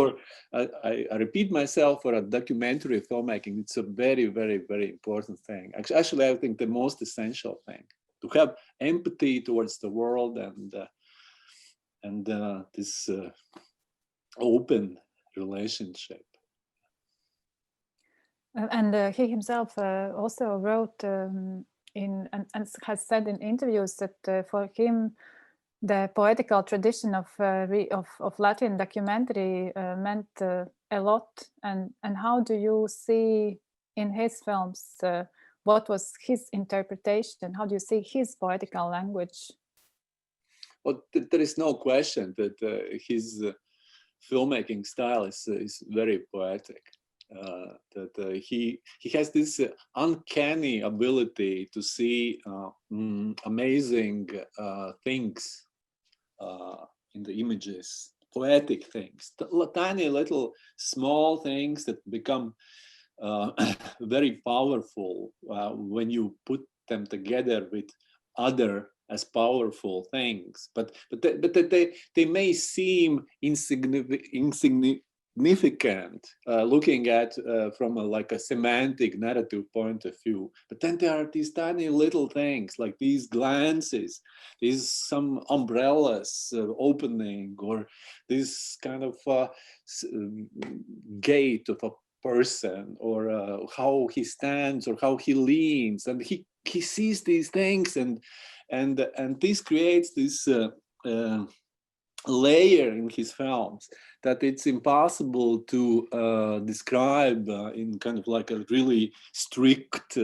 I repeat myself, for a documentary filmmaking, it's a very, very, very important thing. Actually, I think the most essential thing, to have empathy towards the world and this open relationship. And he himself also wrote and has said in interviews that for him, the poetical tradition of Latvian documentary meant a lot. And how do you see in his films, what was his interpretation? How do you see his poetical language? Well, there is no question that his filmmaking style is very poetic. That he has this uncanny ability to see amazing things in the images, poetic things, tiny little small things that become very powerful when you put them together with other as powerful things. But they may seem insignificant looking at from a semantic narrative point of view. But then there are these tiny little things, like these glances, these some umbrellas opening, or this kind of gait of a person, or how he stands or how he leans, and he sees these things, and this creates this layer in his films that it's impossible to describe in kind of like a really strict,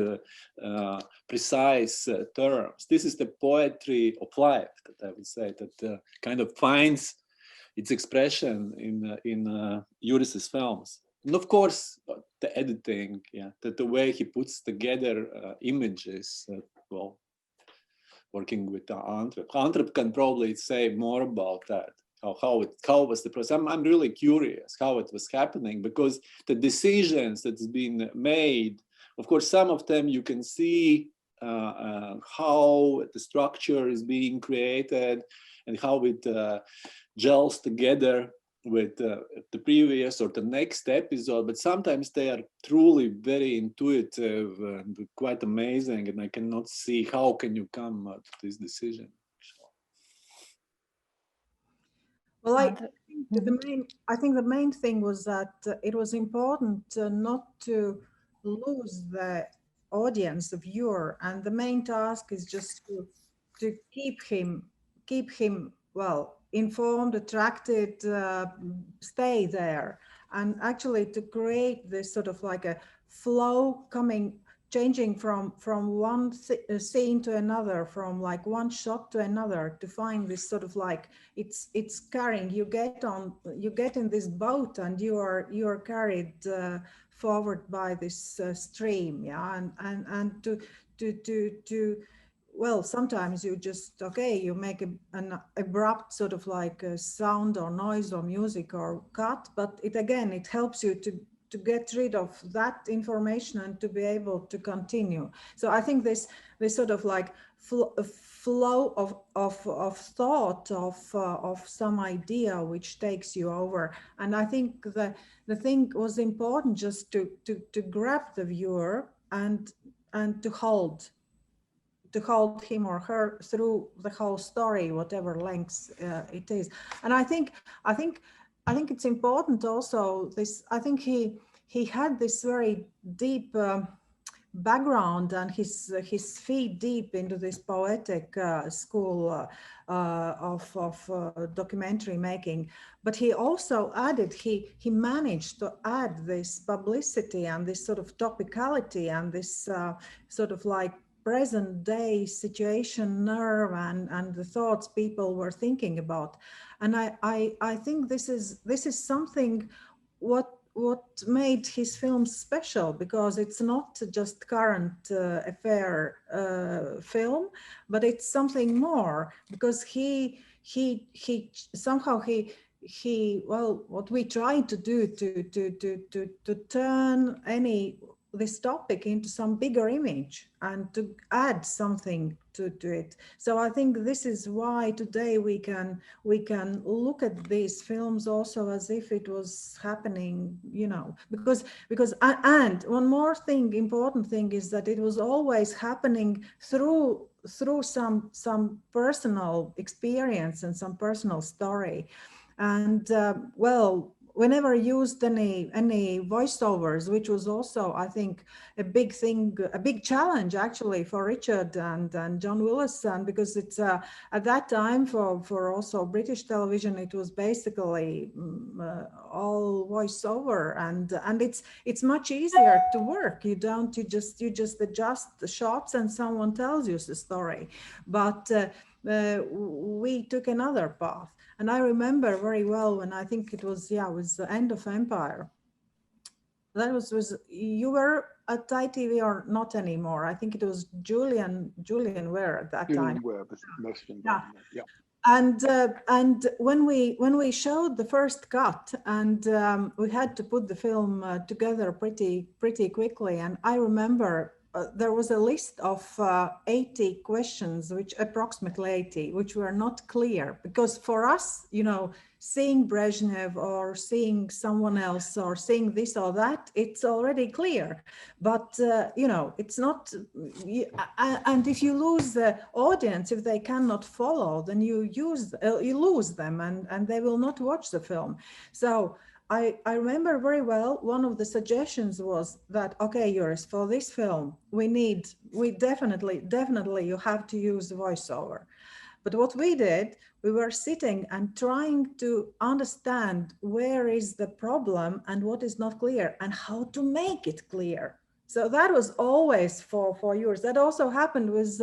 precise terms. This is the poetry of life, that I would say, that kind of finds its expression in Juris's films. And of course, the editing, the way he puts together images, well, working with Antra. Antra can probably say more about that. How was the process? I'm really curious how it was happening, because the decisions that's been made, of course, some of them you can see how the structure is being created and how it gels together with the previous or the next episode, but sometimes they are truly very intuitive and quite amazing, and I cannot see how can you come to this decision. Well, I think the main thing was that it was important not to lose the audience, the viewer, and the main task is just to keep him well informed, attracted, stay there, and actually to create this sort of like a flow changing from one scene to another, from like one shot to another, to find this sort of like it's carrying you. Get in this boat and you are carried forward by this stream, and to well, sometimes you just, you make an abrupt sort of like a sound or noise or music or cut, but it helps you to get rid of that information and to be able to continue. So I think this sort of like flow of thought of some idea which takes you over. And I think the thing was important just to grab the viewer and to hold him or her through the whole story, whatever length it is. And I think it's important also, I think he had this very deep background and his feet deep into this poetic school of documentary making. But he also added, he managed to add this publicity and this sort of topicality and this sort of like present day situation nerve and the thoughts people were thinking about. And I think this is something what what made his films special, because it's not just current affair film, but it's something more, because he somehow well, what we try to do to turn this topic into some bigger image and to add something to it. So I think this is why today we can look at these films also as if it was happening, you know, because and one more thing, important thing, is that it was always happening through some personal experience and some personal story. And well, we never used any voiceovers, which was also, I think, a big thing, a big challenge actually for Richard and John Willis, and because it's at that time for also British television, it was basically all voiceover, and it's much easier to work. You just adjust the shots and someone tells you the story, but we took another path. And I remember very well when I think it was the end of Empire. That was you were at ITV or not anymore? I think it was Julian Ware at that time. Ware was most involved. Yeah. And when we showed the first cut, and we had to put the film together pretty quickly, and I remember there was a list of 80 questions, which approximately 80, which were not clear, because for us, you know, seeing Brezhnev or seeing someone else or seeing this or that, it's already clear. But, you know, it's not, and if you lose the audience, if they cannot follow, then you lose them and they will not watch the film. So I remember very well, one of the suggestions was that, okay, Juris, for this film, we definitely, you have to use the voiceover. But what we did, we were sitting and trying to understand where is the problem and what is not clear and how to make it clear. So that was always for Juris. That also happened with,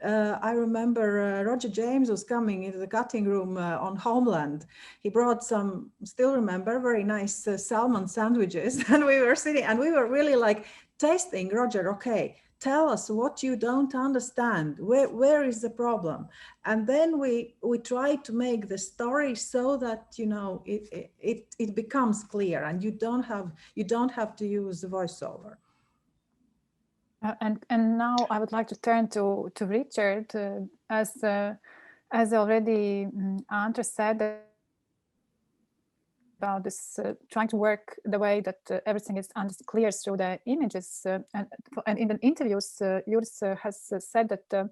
I remember Roger James was coming into the cutting room on Homeland. He brought some, still remember, very nice salmon sandwiches. And we were sitting and we were really like testing, Roger, okay, tell us what you don't understand. Where is the problem? And then we try to make the story so that, you know, it becomes clear and you don't have to use the voiceover. And now I would like to turn to Richard, as already Antra said about this trying to work the way that everything is clear through the images. And in the interviews, Juris has said that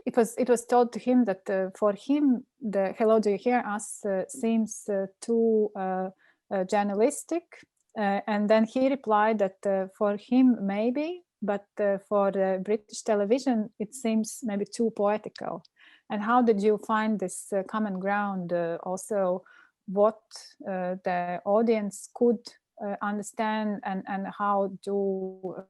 it was told to him that for him the "Hello, do you hear us?" seems too journalistic. And then he replied that for him maybe, but for British television it seems maybe too poetical. And how did you find this common ground? Also, what the audience could understand, and how do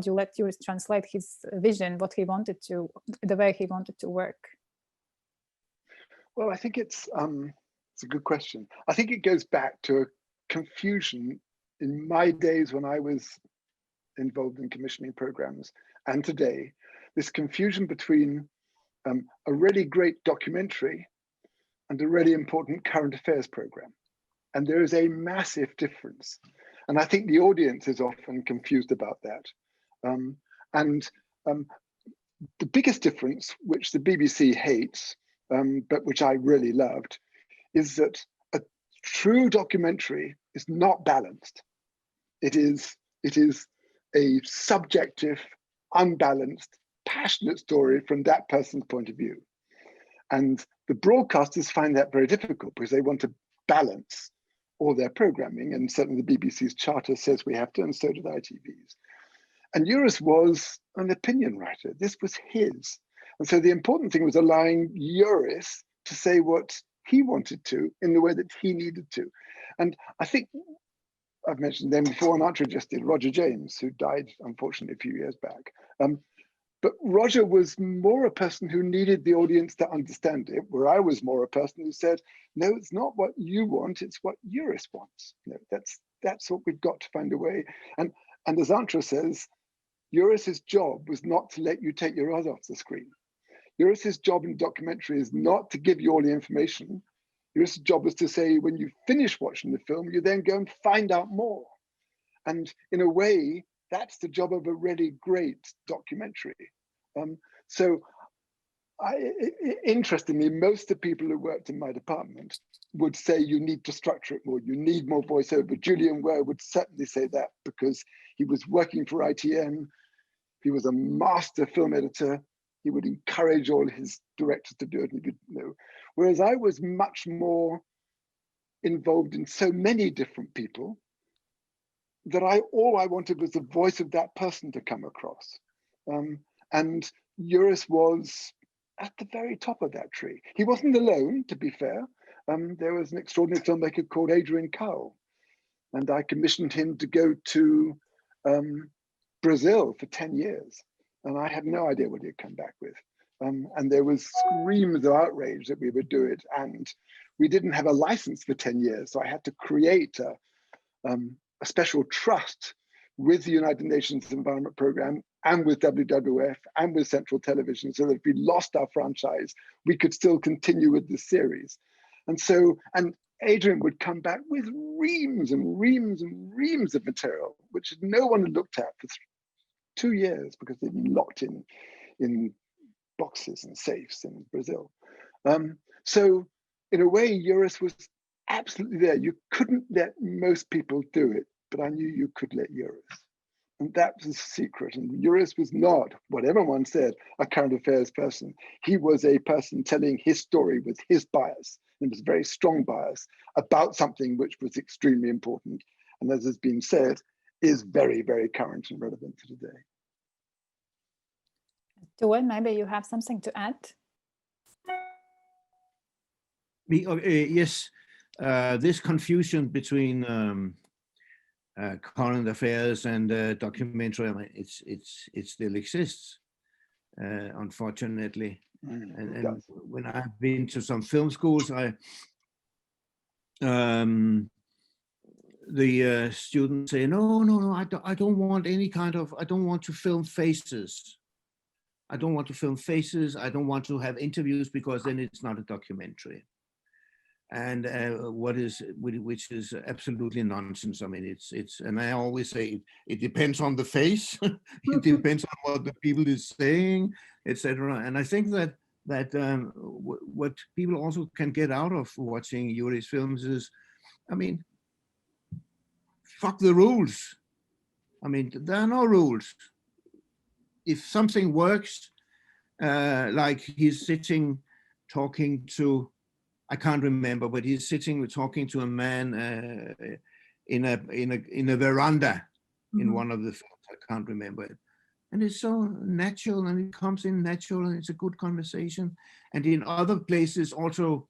you let Juris translate his vision, what he wanted to, the way he wanted to work? Well, I think it's a good question. I think it goes back to a confusion in my days when I was involved in commissioning programs, and today, this confusion between a really great documentary and a really important current affairs program. And there is a massive difference. And I think the audience is often confused about that. The biggest difference, which the BBC hates, but which I really loved, is that a true documentary is not balanced. It is a subjective, unbalanced, passionate story from that person's point of view. And the broadcasters find that very difficult because they want to balance all their programming. And certainly the BBC's charter says we have to, and so do the ITV's. And Juris was an opinion writer. This was his. And so the important thing was allowing Juris to say what he wanted to in the way that he needed to. And I think I've mentioned them before, and Antra just did, Roger James, who died, unfortunately, a few years back. But Roger was more a person who needed the audience to understand it, where I was more a person who said, no, it's not what you want, it's what Juris wants. You know, that's what we've got to find a way. And as Antra says, Juris's job was not to let you take your eyes off the screen. Juris's job in documentary is not to give you all the information. Juris's job was to say, when you finish watching the film, you then go and find out more. And in a way, that's the job of a really great documentary. Interestingly, most of the people who worked in my department would say you need to structure it more, you need more voiceover. Julian Ware would certainly say that because he was working for ITN, he was a master film editor, he would encourage all his directors to do it, and he would, you know. Whereas I was much more involved in so many different people that all I wanted was the voice of that person to come across. And Juris was at the very top of that tree. He wasn't alone, to be fair. There was an extraordinary filmmaker called Adrian Cowell, and I commissioned him to go to Brazil for 10 years. And I had no idea what he'd come back with. And there was screams of outrage that we would do it. And we didn't have a license for 10 years. So I had to create a special trust with the United Nations Environment Programme and with WWF and with Central Television, so that if we lost our franchise, we could still continue with the series. And Adrian would come back with reams and reams and reams of material, which no one had looked at for 2 years because they'd been locked in boxes and safes in Brazil. So in a way, Juris was absolutely there. You couldn't let most people do it, but I knew you could let Juris. And that was the secret. And Juris was not, what everyone said, a current affairs person. He was a person telling his story with his bias, and it was a very strong bias about something which was extremely important. And as has been said, is very, very current and relevant to today. Tue, maybe you have something to add? Yes, this confusion between current affairs and documentary, I mean, it still exists, unfortunately. And when I've been to some film schools, the students say, no, I don't want any kind of, I don't want to film faces. I don't want to film faces. I don't want to have interviews because then it's not a documentary. And which is absolutely nonsense. I mean, and I always say it depends on the face, it depends on what the people is saying, etc. And I think that what people also can get out of watching Juris films is, I mean, fuck the rules. I mean, there are no rules. If something works, like he's sitting talking to, I can't remember, but he's sitting talking to a man in a veranda in one of the films. I can't remember it. And it's so natural, and it comes in natural, and it's a good conversation. And in other places also,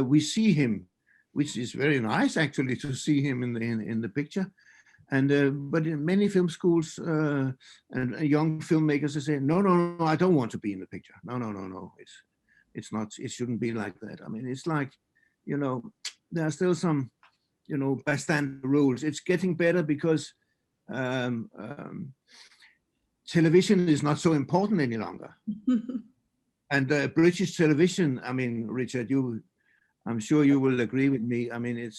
we see him, which is very nice actually to see him in the picture. And but in many film schools and young filmmakers, they say, no, I don't want to be in the picture. No. It's not. It shouldn't be like that. I mean, it's like, you know, there are still some, you know, bystander rules. It's getting better because television is not so important any longer. And British television, I mean, Richard, I'm sure you will agree with me. I mean,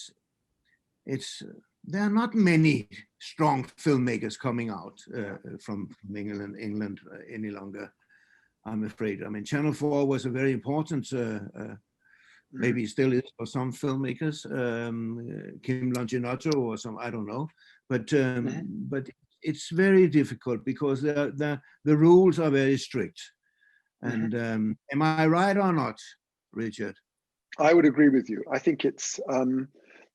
there are not many strong filmmakers coming out from England any longer, I'm afraid. I mean, Channel 4 was a very important, maybe still is for some filmmakers, Kim Longinotto or some, I don't know, but it's very difficult because the rules are very strict. And am I right or not, Richard? I would agree with you. I think it's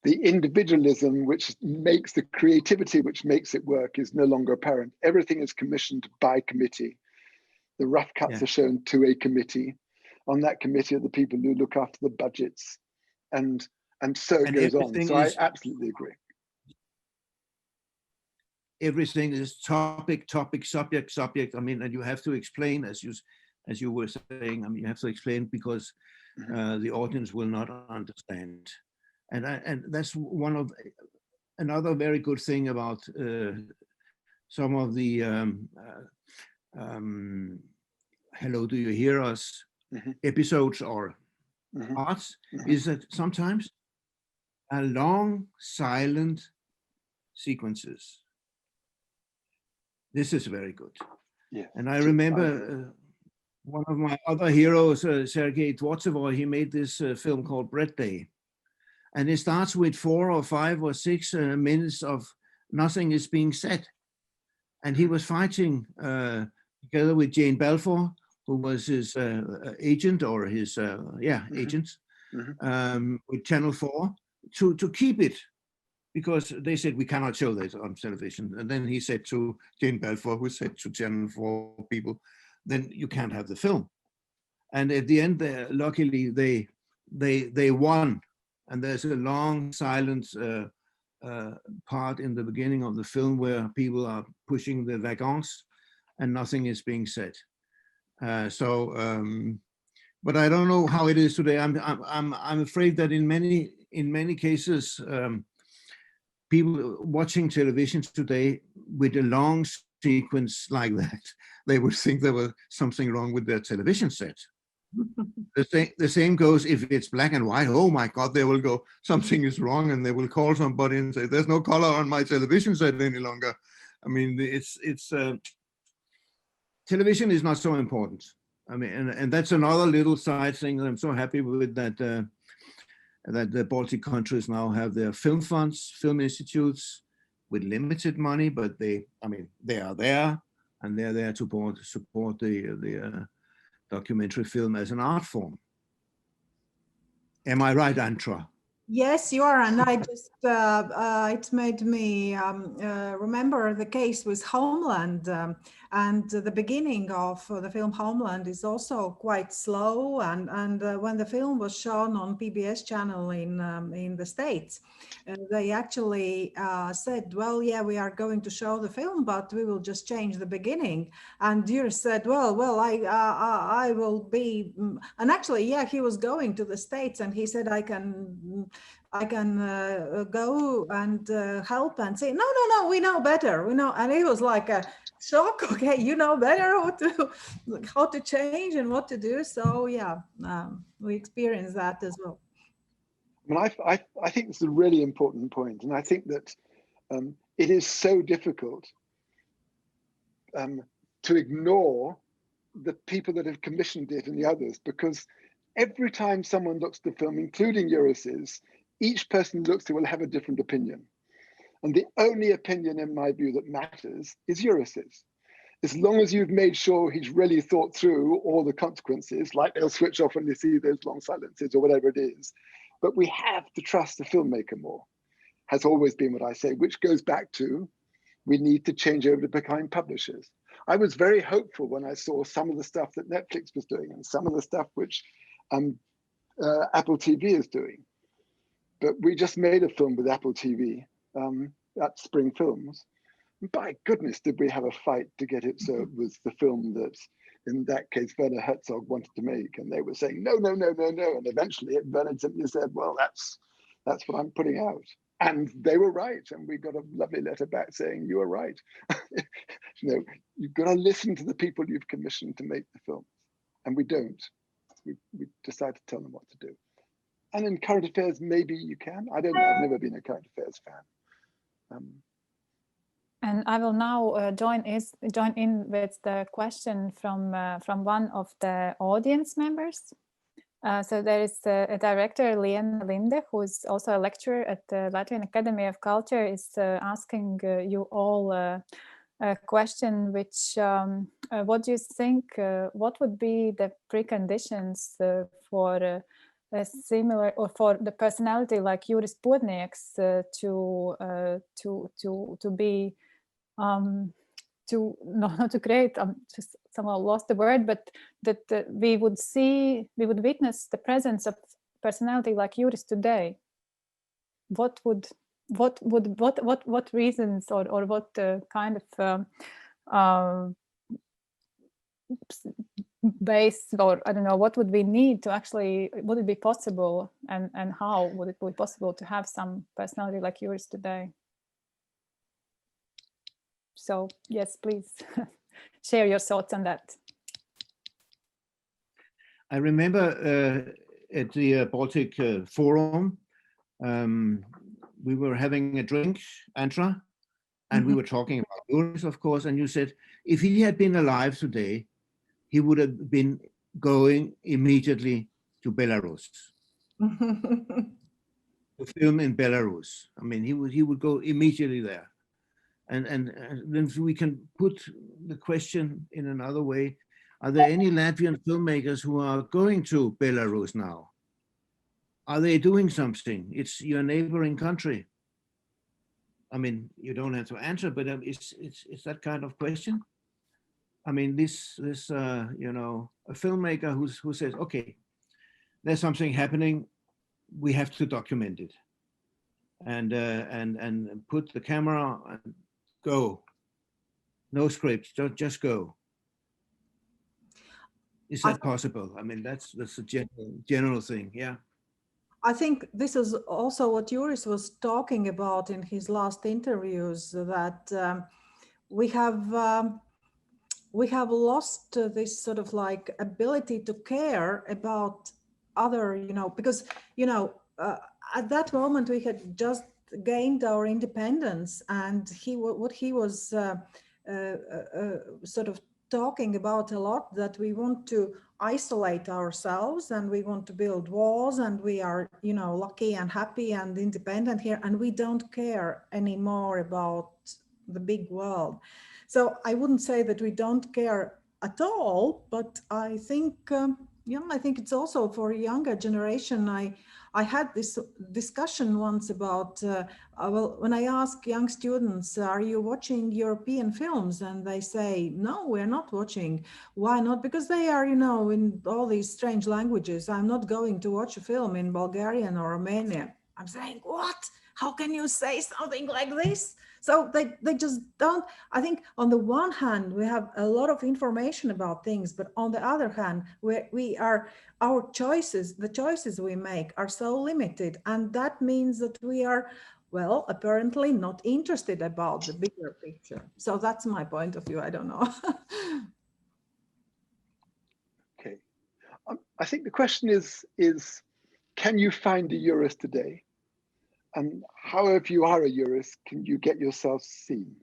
the individualism which makes the creativity which makes it work is no longer apparent. Everything is commissioned by committee. The rough cuts are shown to a committee. On that committee are the people who look after the budgets, and so it goes on. So I absolutely agree. everything is topic, subject. I mean, and you have to explain, as you were saying. I mean, you have to explain because the audience will not understand. And that's another very good thing about some of the Hello, Do You Hear Us episodes or parts, is that sometimes a long silent sequences. This is very good. Yeah. And I remember one of my other heroes, Sergei Dvortsevo, he made this film called Bread Day. And it starts with 4 or 5 or 6 minutes of nothing is being said. And he was fighting together with Jane Balfour, who was his agent or his, agent with Channel 4 to keep it. Because they said, we cannot show this on television. And then he said to Jane Balfour, who said to Channel 4 people, then you can't have the film. And at the end, luckily, they won. And there's a long silent part in the beginning of the film where people are pushing the wagons and nothing is being said. But I don't know how it is today. I'm afraid that in many cases, people watching television today with a long sequence like that, they would think there was something wrong with their television set. The same goes if it's black and white. Oh my God, they will go, something is wrong, and they will call somebody and say, there's no color on my television set any longer. I mean, television is not so important. I mean, and that's another little side thing that I'm so happy with, that the Baltic countries now have their film funds, film institutes with limited money, but they are there, and they're there to support the documentary film as an art form. Am I right, Antra? Yes, you are, and I just it made me remember the case with Homeland, and the beginning of the film Homeland is also quite slow. And when the film was shown on PBS channel in the States, they actually said, "Well, yeah, we are going to show the film, but we will just change the beginning." And Juris said, "Well, I will be," and actually, yeah, he was going to the States, and he said, I can go and help and say, no, we know better, we know. And it was like a shock. Okay, you know better how to change and what to do. So yeah, we experienced that as well. I think it's a really important point, and I think that it is so difficult to ignore the people that have commissioned it and the others, because every time someone looks at the film, including Juris's, each person looks to will have a different opinion. And the only opinion, in my view, that matters is Juris's. As long as you've made sure he's really thought through all the consequences, like they'll switch off when they see those long silences or whatever it is. But we have to trust the filmmaker more, has always been what I say, which goes back to, we need to change over to becoming publishers. I was very hopeful when I saw some of the stuff that Netflix was doing and some of the stuff which Apple TV is doing. But we just made a film with Apple TV at Spring Films. By goodness, did we have a fight to get it so it was the film that, in that case, Werner Herzog wanted to make. And they were saying, no. And eventually Werner simply said, well, that's what I'm putting out. And they were right. And we got a lovely letter back saying, you were right. You've got to listen to the people you've commissioned to make the films. And we don't. We decide to tell them what to do. And in current affairs, maybe you can. I don't know. I've never been a current affairs fan. And I will now join in with the question from one of the audience members. So there is a director, Liena Linde, who is also a lecturer at the Latvian Academy of Culture, is asking you all a question, which what do you think, what would be the preconditions for a similar, or for the personality like Juris Podnieks to be not to create, just somehow lost the word, but that we would witness the presence of personality like Juris today? What would what reasons or what kind of base, or I don't know, what would we need to actually, would it be possible, and how would it be possible to have some personality like yours today? So yes, please share your thoughts on that. I remember at the Baltic Forum, we were having a drink, Antra, and we were talking about Juris, of course, and you said, if he had been alive today, he would have been going immediately to Belarus. To film in Belarus. I mean, he would go immediately there. And then we can put the question in another way. Are there any Latvian filmmakers who are going to Belarus now? Are they doing something? It's your neighboring country. I mean, you don't have to answer, but it's that kind of question. I mean, this you know, a filmmaker who says, okay, there's something happening, we have to document it, and put the camera and go. No script, just go. Is that possible? I mean, that's a general thing, yeah. I think this is also what Juris was talking about in his last interviews, that we have lost this sort of like ability to care about other, you know, because, you know, at that moment we had just gained our independence, and what he was sort of talking about a lot, that we want to isolate ourselves and we want to build walls, and we are, you know, lucky and happy and independent here, and we don't care anymore about the big world. So I wouldn't say that we don't care at all, but I think, you know, I think it's also for a younger generation. I had this discussion once about, well, when I ask young students, are you watching European films? And they say, no, we're not watching. Why not? Because they are, you know, in all these strange languages. I'm not going to watch a film in Bulgarian or Romanian. I'm saying, what? How can you say something like this? So they just don't. I think on the one hand, we have a lot of information about things, but on the other hand, our choices, the choices we make are so limited. And that means that we are, well, apparently not interested about the bigger picture. So that's my point of view. I don't know. Okay. I think the question is, can you find a Juris today? And how, if you are a Juris, can you get yourself seen?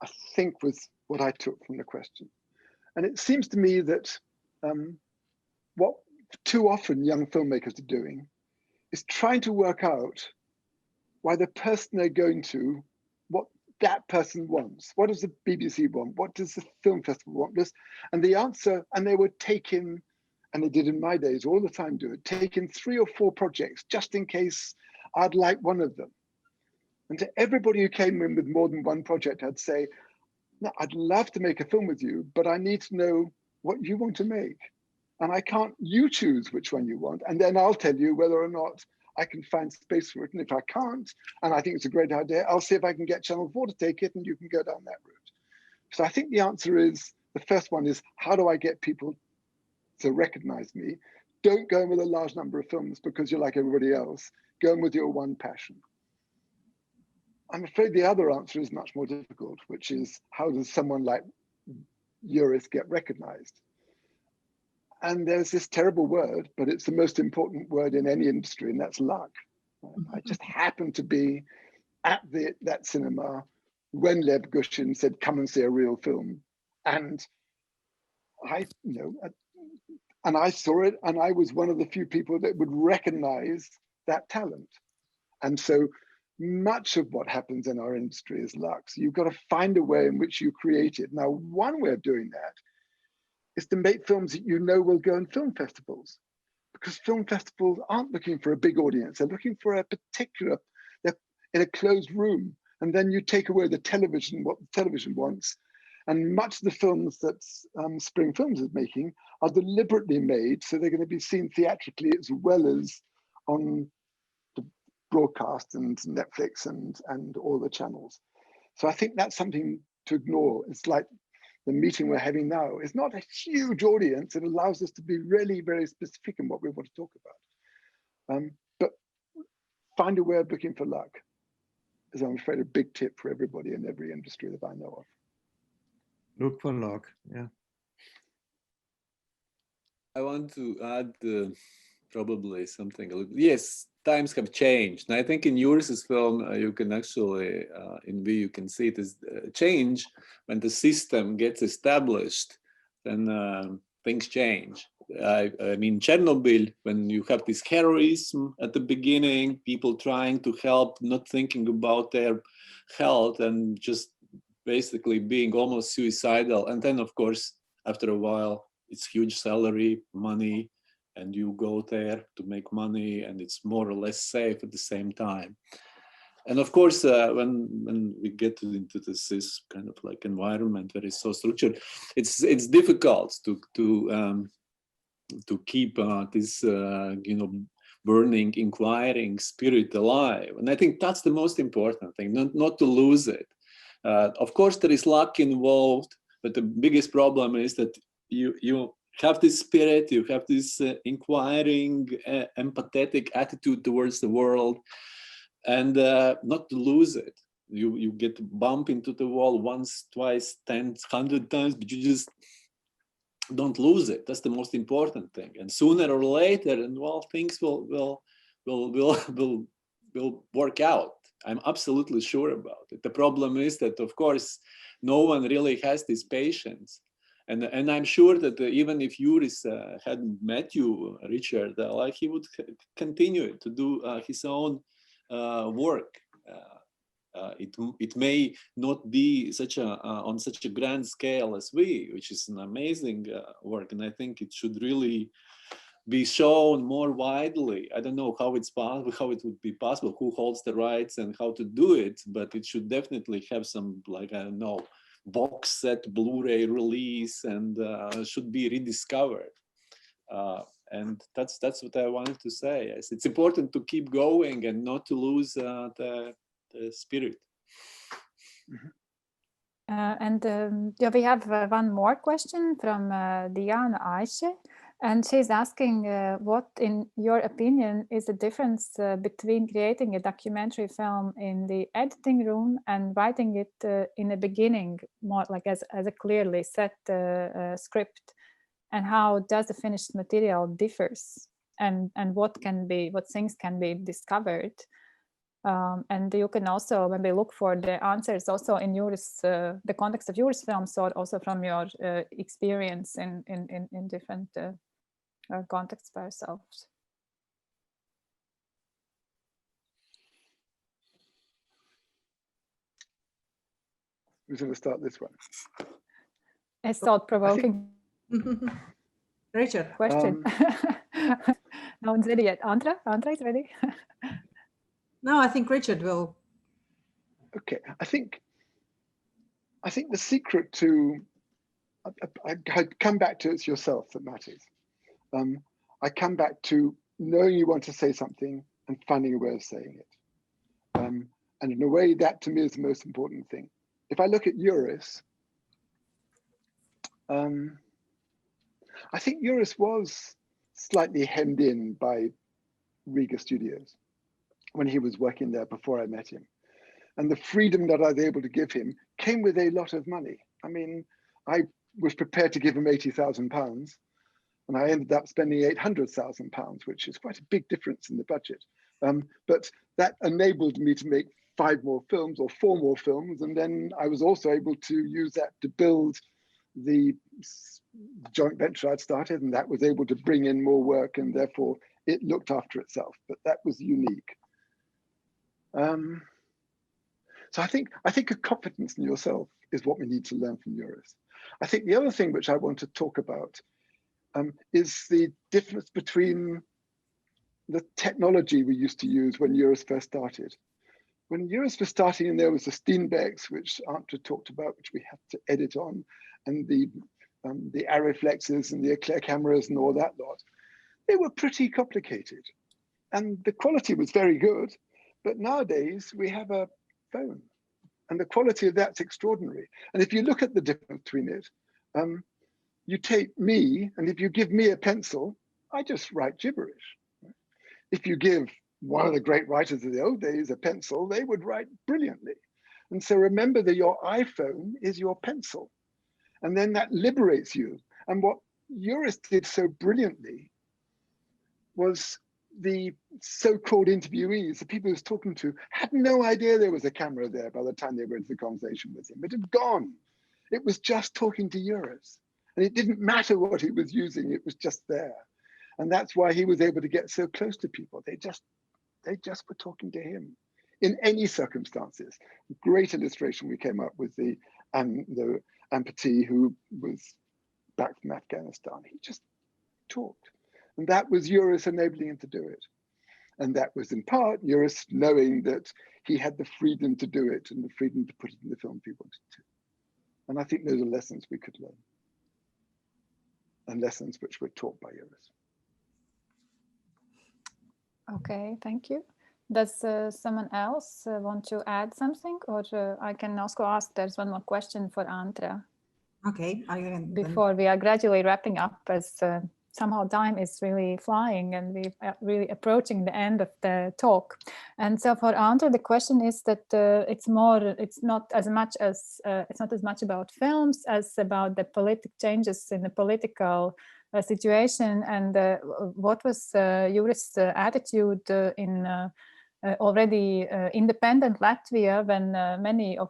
I think was what I took from the question. And it seems to me that what too often young filmmakers are doing is trying to work out why the person they're going to, what that person wants. What does the BBC want? What does the film festival want? And the answer, and they would take in, and they did in my days all the time do it, take in 3 or 4 projects just in case I'd like one of them. And to everybody who came in with more than one project, I'd say, no, I'd love to make a film with you, but I need to know what you want to make. And you choose which one you want, and then I'll tell you whether or not I can find space for it. And if I can't, and I think it's a great idea, I'll see if I can get Channel 4 to take it, and you can go down that route. So I think the answer is, the first one is, how do I get people to recognize me? Don't go in with a large number of films because you're like everybody else. Go in with your one passion. I'm afraid the other answer is much more difficult, which is, how does someone like Juris get recognized? And there's this terrible word, but it's the most important word in any industry, and that's luck. I just happened to be at that cinema when Lev Gushin said, come and see a real film. And I saw it, and I was one of the few people that would recognize that talent. And so much of what happens in our industry is luck. So you've got to find a way in which you create it. Now, one way of doing that is to make films that you know will go in film festivals, because film festivals aren't looking for a big audience. They're looking for a particular, they're in a closed room, and then you take away the television, what the television wants. And much of the films that Spring Films is making are deliberately made, so they're going to be seen theatrically as well as on broadcast and Netflix and all the channels. So I think that's something to ignore. It's like the meeting we're having now is not a huge audience. It allows us to be really very specific in what we want to talk about. But find a way of looking for luck is, I'm afraid, a big tip for everybody in every industry that I know of. Look for luck, yeah. I want to add probably something. Yes, times have changed. And I think in Juris's film, you can actually, in view, you can see it as change. When the system gets established, then things change. I mean, Chernobyl, when you have this heroism at the beginning, people trying to help, not thinking about their health and just basically being almost suicidal. And then, of course, after a while, it's huge salary, money, and you go there to make money, and it's more or less safe at the same time. And of course, when we get into this kind of like environment where it's so structured, it's difficult to keep this burning, inquiring spirit alive. And I think that's the most important thing, not to lose it. Of course, there is luck involved, but the biggest problem is that you have this spirit, you have this inquiring, empathetic attitude towards the world, and not to lose it. You get bumped into the wall once, twice, 10, 100 times, but you just don't lose it. That's the most important thing. And sooner or later, and well, things will work out. I'm absolutely sure about it. The problem is that, of course, no one really has this patience. And I'm sure that even if Juris hadn't met you, Richard, like he would continue to do his own work. It may not be on such a grand scale as we, which is an amazing work, and I think it should really be shown more widely. I don't know how it's possible, how it would be possible, who holds the rights and how to do it, but it should definitely have some, like, I don't know, box set, Blu-ray release, and should be rediscovered. And that's what I wanted to say. Yes, it's important to keep going and not to lose the spirit. We have one more question from Diana Aisha, and she's asking what, in your opinion, is the difference between creating a documentary film in the editing room and writing it in the beginning, more like as a clearly set script, and how does the finished material differs, and what things can be discovered. And you can also maybe look for the answers also in Juris, the context of Juris films, or also from your experience in different contexts by yourselves. Who's going to start this one? It's thought-provoking. Richard. Question. No one's ready yet. Antra is ready. No, I think Richard will. Okay, I think the secret to, I come back to it's yourself that matters. I come back to knowing you want to say something and finding a way of saying it. And in a way, that to me is the most important thing. If I look at Juris, I think Juris was slightly hemmed in by Riga Studios when he was working there before I met him. And the freedom that I was able to give him came with a lot of money. I mean, I was prepared to give him £80,000, and I ended up spending £800,000, which is quite a big difference in the budget. But that enabled me to make 5 more films or 4 more films. And then I was also able to use that to build the joint venture I'd started, and that was able to bring in more work, and therefore it looked after itself. But that was unique. So I think a confidence in yourself is what we need to learn from Juris. I think the other thing which I want to talk about is the difference between the technology we used to use when Juris first started. When Juris was starting, and there was the Steenbecks, which Antra talked about, which we had to edit on, and the Arriflexes and the Eclair cameras and all that lot, they were pretty complicated. And the quality was very good, But nowadays we have a phone, and the quality of that's extraordinary. And if you look at the difference between it, you take me, and if you give me a pencil, I just write gibberish. If you give one of the great writers of the old days a pencil, they would write brilliantly. And so remember that your iPhone is your pencil, and then that liberates you. And what Juris did so brilliantly was the so-called interviewees, the people he was talking to, had no idea there was a camera there by the time they were into the conversation with him. It had gone. It was just talking to Juris. And it didn't matter what he was using, it was just there. And that's why he was able to get so close to people. They just were talking to him in any circumstances. Great illustration we came up with the amputee who was back from Afghanistan. He just talked. And that was Juris enabling him to do it. And that was in part Juris knowing that he had the freedom to do it and the freedom to put it in the film he wanted to. And I think those are lessons we could learn. And lessons which were taught by Juris. Okay, thank you. Does someone else want to add something, or I can also ask? There's one more question for Antra. Okay. Before we are gradually wrapping up, as somehow time is really flying and we are really approaching the end of the talk. And so for Antra, the question is that it's not as much about films as about the changes in the political situation, and what was Juris' attitude in already independent Latvia, when many of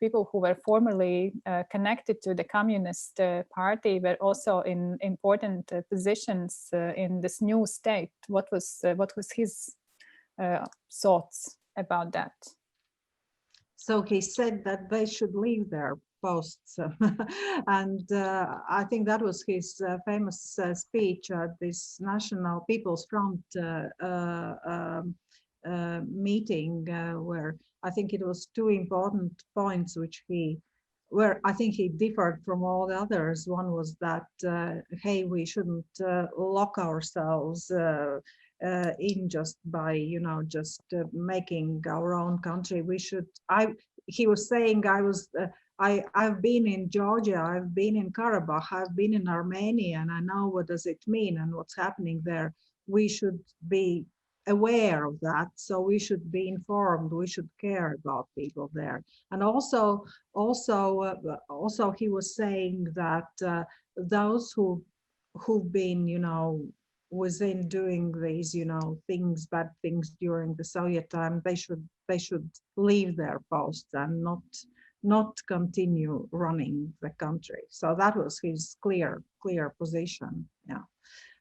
people who were formerly connected to the Communist Party were also in important positions in this new state. What was his thoughts about that? So he said that they should leave their posts, and I think that was his famous speech at this National People's Front meeting, where I think it was two important points where I think he differed from all the others. One was that, hey, we shouldn't lock ourselves in just by, just making our own country. We should, he was saying, I've been in Georgia, I've been in Karabakh, I've been in Armenia, and I know what does it mean and what's happening there. We should be aware of that, so we should be informed, we should care about people there. And also he was saying that those who've been within doing these bad things during the Soviet time, they should leave their posts and not continue running the country. So that was his clear position. Yeah.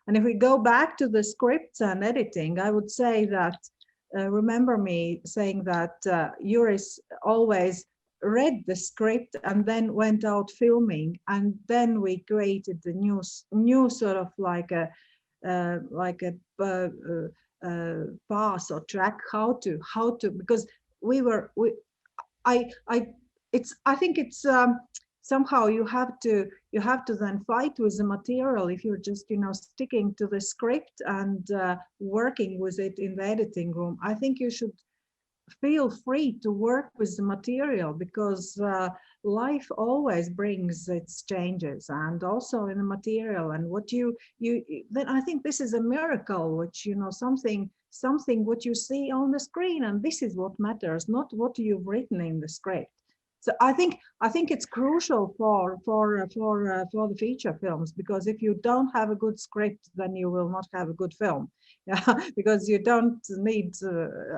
And if we go back to the scripts and editing, I would say that, remember me saying that Juris always read the script and then went out filming, and then we created the new sort of like a pass or track how to because I think it's somehow you have to then fight with the material if you're just sticking to the script and working with it in the editing room. I think you should feel free to work with the material, because life always brings its changes, and also in the material. And what then I think this is a miracle, which something what you see on the screen, and this is what matters, not what you've written in the script. So I think it's crucial for the feature films, because if you don't have a good script, then you will not have a good film. Yeah, because you don't need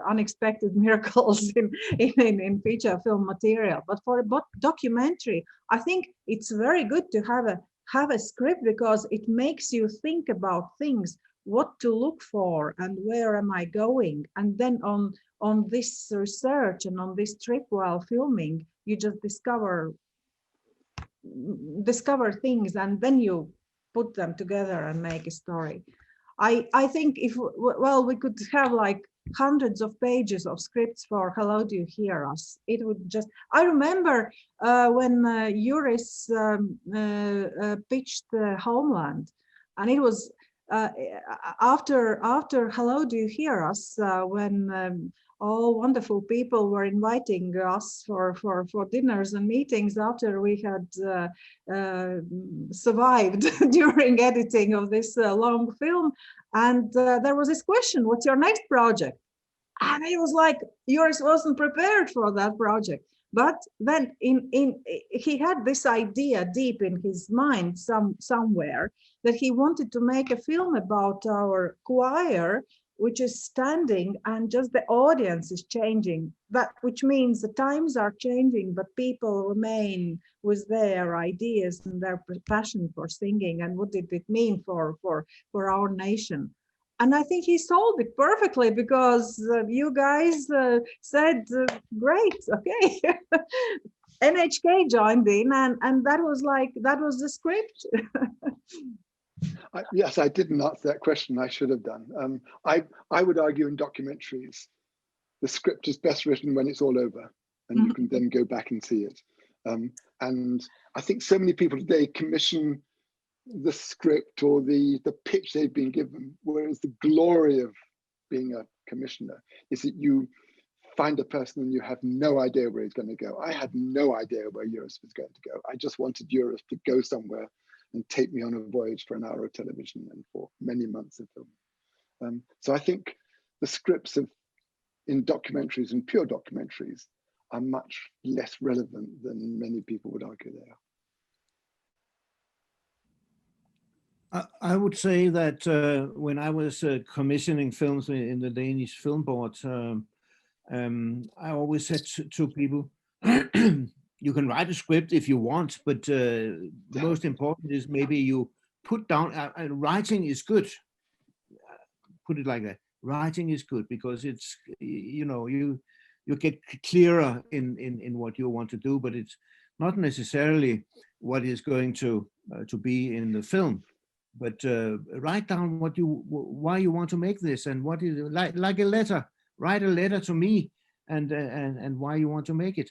unexpected miracles in feature film material. But for a documentary, I think it's very good to have a script, because it makes you think about things, what to look for and where am I going. And then on this research and on this trip while filming, you just discover things, and then you put them together and make a story. I think we could have like hundreds of pages of scripts for Hello, Do You Hear Us? It would just, I remember when Juris pitched Homeland, and it was after Hello, Do You Hear Us? When all wonderful people were inviting us for dinners and meetings after we had survived during editing of this long film. And there was this question, what's your next project? And it was like, Juris wasn't prepared for that project. But then he had this idea deep in his mind somewhere that he wanted to make a film about our choir, which is standing and just the audience is changing, which means the times are changing, but people remain with their ideas and their passion for singing and what did it mean for our nation. And I think he solved it perfectly because you guys said, great, okay. NHK joined in and that was the script. Yes, I didn't answer that question. I should have done. I would argue in documentaries, the script is best written when it's all over and you can then go back and see it. And I think so many people today commission the script or the pitch they've been given, whereas the glory of being a commissioner is that you find a person and you have no idea where he's going to go. I had no idea where Juris was going to go. I just wanted Juris to go somewhere and take me on a voyage for an hour of television and for many months of film. So I think the scripts in documentaries and pure documentaries are much less relevant than many people would argue they are. I would say that when I was commissioning films in the Danish Film Board, I always said to people, you can write a script if you want, but the most important is maybe you put down, writing is good. Put it like that. Writing is good because it's, you get clearer in what you want to do, but it's not necessarily what is going to be in the film. But write down why you want to make this and what is like a letter. Write a letter to me and why you want to make it,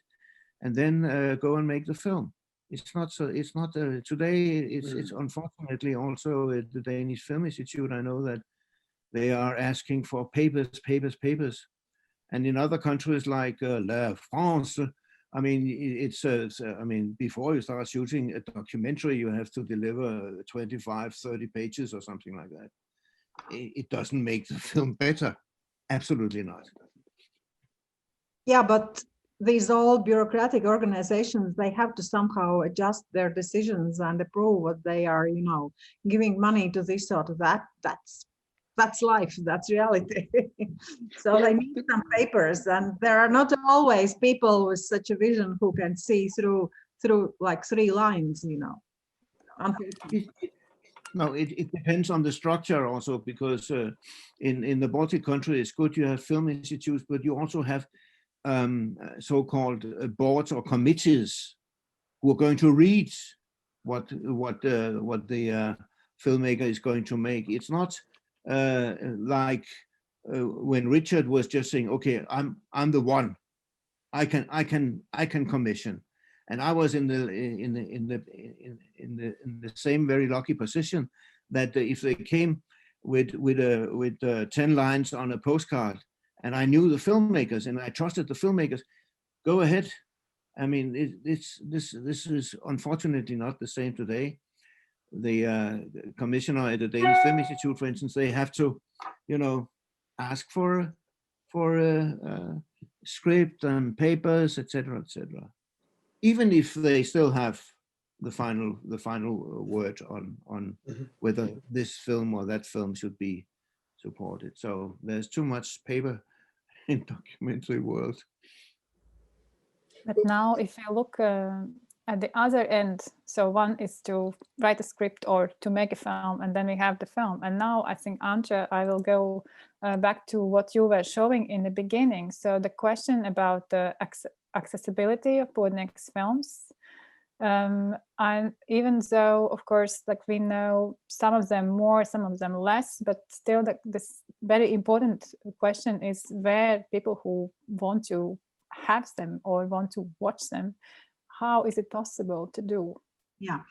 and then go and make the film. It's not today. It's unfortunately also at the Danish Film Institute. I know that they are asking for papers, and in other countries like La France. I mean, before you start shooting a documentary, you have to deliver 25, 30 pages or something like that. It doesn't make the film better. Absolutely not. Yeah, but these all bureaucratic organizations, they have to somehow adjust their decisions and approve what they are, giving money to this sort of that. That's life, that's reality. So they need some papers, and there are not always people with such a vision who can see through like 3 lines, No, it depends on the structure also, because in the Baltic country, it's good you have film institutes, but you also have so-called boards or committees who are going to read what the filmmaker is going to make. It's not like when Richard was just saying, okay, I'm the one, I can commission, and I was in the same very lucky position that if they came with 10 lines on a postcard and I knew the filmmakers and I trusted the filmmakers, go ahead. I mean, this is unfortunately not the same today. The commissioner at the Danish Film Institute, for instance, they have to, ask for a script and papers, etc., even if they still have the final word on whether this film or that film should be supported. So there's too much paper in documentary world. But now, if you look at the other end, so one is to write a script or to make a film, and then we have the film. And now I think, Antra, I will go back to what you were showing in the beginning. So the question about the accessibility of Podniek's films. And even though, of course, like we know some of them more, some of them less, but still this very important question is where people who want to have them or want to watch them, how is it possible to do? Yeah.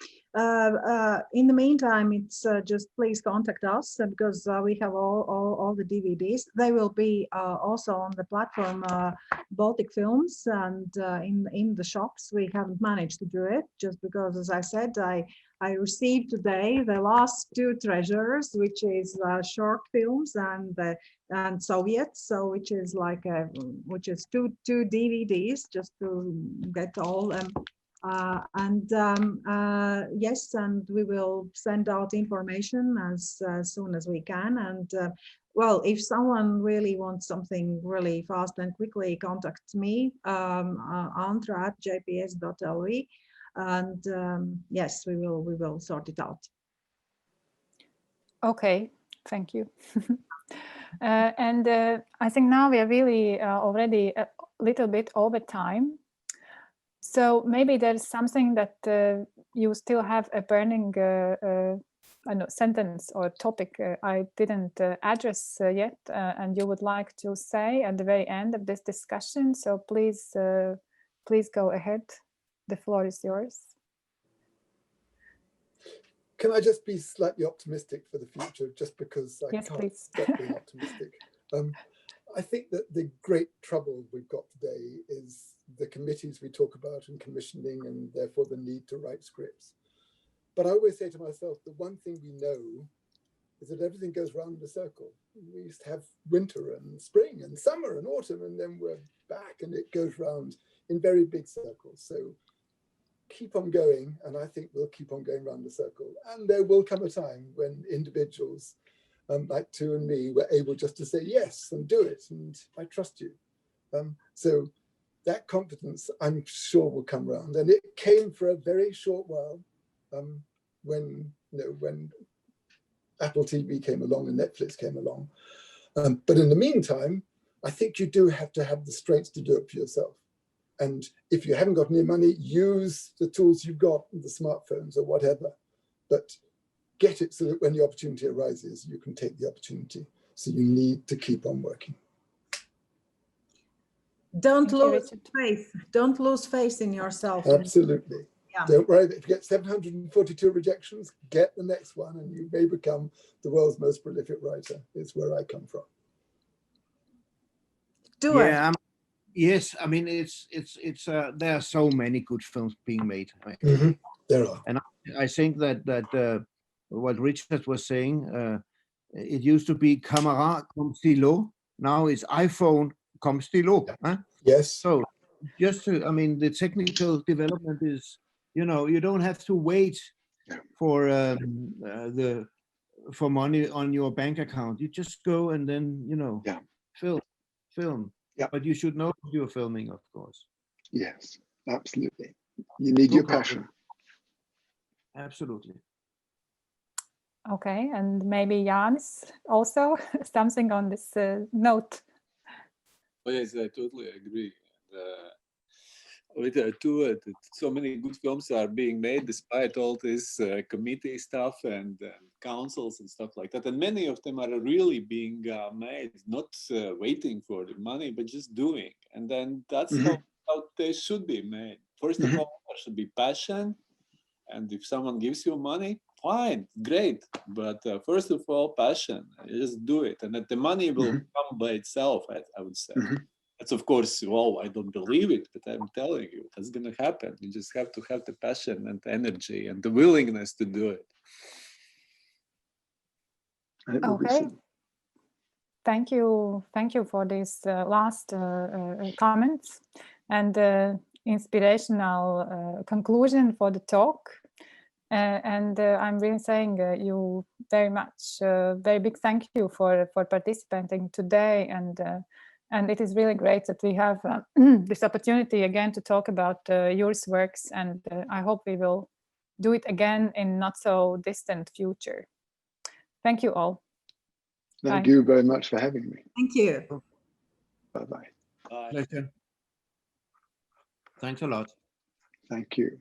In the meantime, it's just please contact us because we have all the DVDs. They will be also on the platform Baltic Films, and in the shops. We haven't managed to do it just because, as I said, I received today the last two treasures, which is short films and Soviets, so which is like two DVDs just to get all them. Yes, and we will send out information as soon as we can. And well, if someone really wants something really fast and quickly, contact me, antra@jps.lv, and yes, we will sort it out. Okay, thank you. And I think now we are really already a little bit over time. So maybe there's something that you still have a burning sentence or topic I didn't address yet, and you would like to say at the very end of this discussion. So please go ahead. The floor is yours. Can I just be slightly optimistic for the future, just because I Yes, can't please. stop being optimistic? I think that the great trouble we've got today is the committees we talk about and commissioning, and therefore the need to write scripts. But I always say to myself, the one thing we know is that everything goes round in a circle. We used to have winter and spring and summer and autumn, and then we're back, and it goes round in very big circles. So keep on going, and I think we'll keep on going round the circle. And there will come a time when individuals like Tue and me were able just to say yes and do it, and I trust you. So that confidence, I'm sure, will come round. And it came for a very short while when Apple TV came along and Netflix came along. But in the meantime, I think you do have to have the strength to do it for yourself. And if you haven't got any money, use the tools you've got, the smartphones or whatever. But get it so that when the opportunity arises, you can take the opportunity. So you need to keep on working. Don't lose faith. Don't lose faith in yourself. Absolutely. Yeah. Don't worry, if you get 742 rejections, get the next one and you may become the world's most prolific writer. It's where I come from. Do it. Yes, I mean, it's there are so many good films being made. Right? Mm-hmm. There are. And I think that what Richard was saying, it used to be camera comme stylo. Now it's iPhone comme stylo. Huh? Yes. So just to, I mean, the technical development is, you don't have to wait for for money on your bank account. You just go and then, film. Yeah. But you should know what you're filming, of course. Yes, absolutely. You need your passion. Absolutely. Okay, and maybe Jānis also something on this note. Oh, yes, I totally agree. With Tue, so many good films are being made despite all this committee stuff and councils and stuff like that. And many of them are really being made, not waiting for the money, but just doing. And then that's how they should be made. First of all, there should be passion. And if someone gives you money, fine, great. But first of all, passion. Just do it. And that the money will come by itself, I would say. That's, of course, well, I don't believe it, but I'm telling you, that's going to happen. You just have to have the passion and the energy and the willingness to do it. Okay. Thank you for these last comments and inspirational conclusion for the talk. And I'm really saying you very much, very big thank you for participating today. And it is really great that we have this opportunity again to talk about Juris' works, and I hope we will do it again in not so distant future. Thank you all. Thank you very much for having me. Thank you. Bye-bye. Bye. Pleasure. Thanks a lot. Thank you.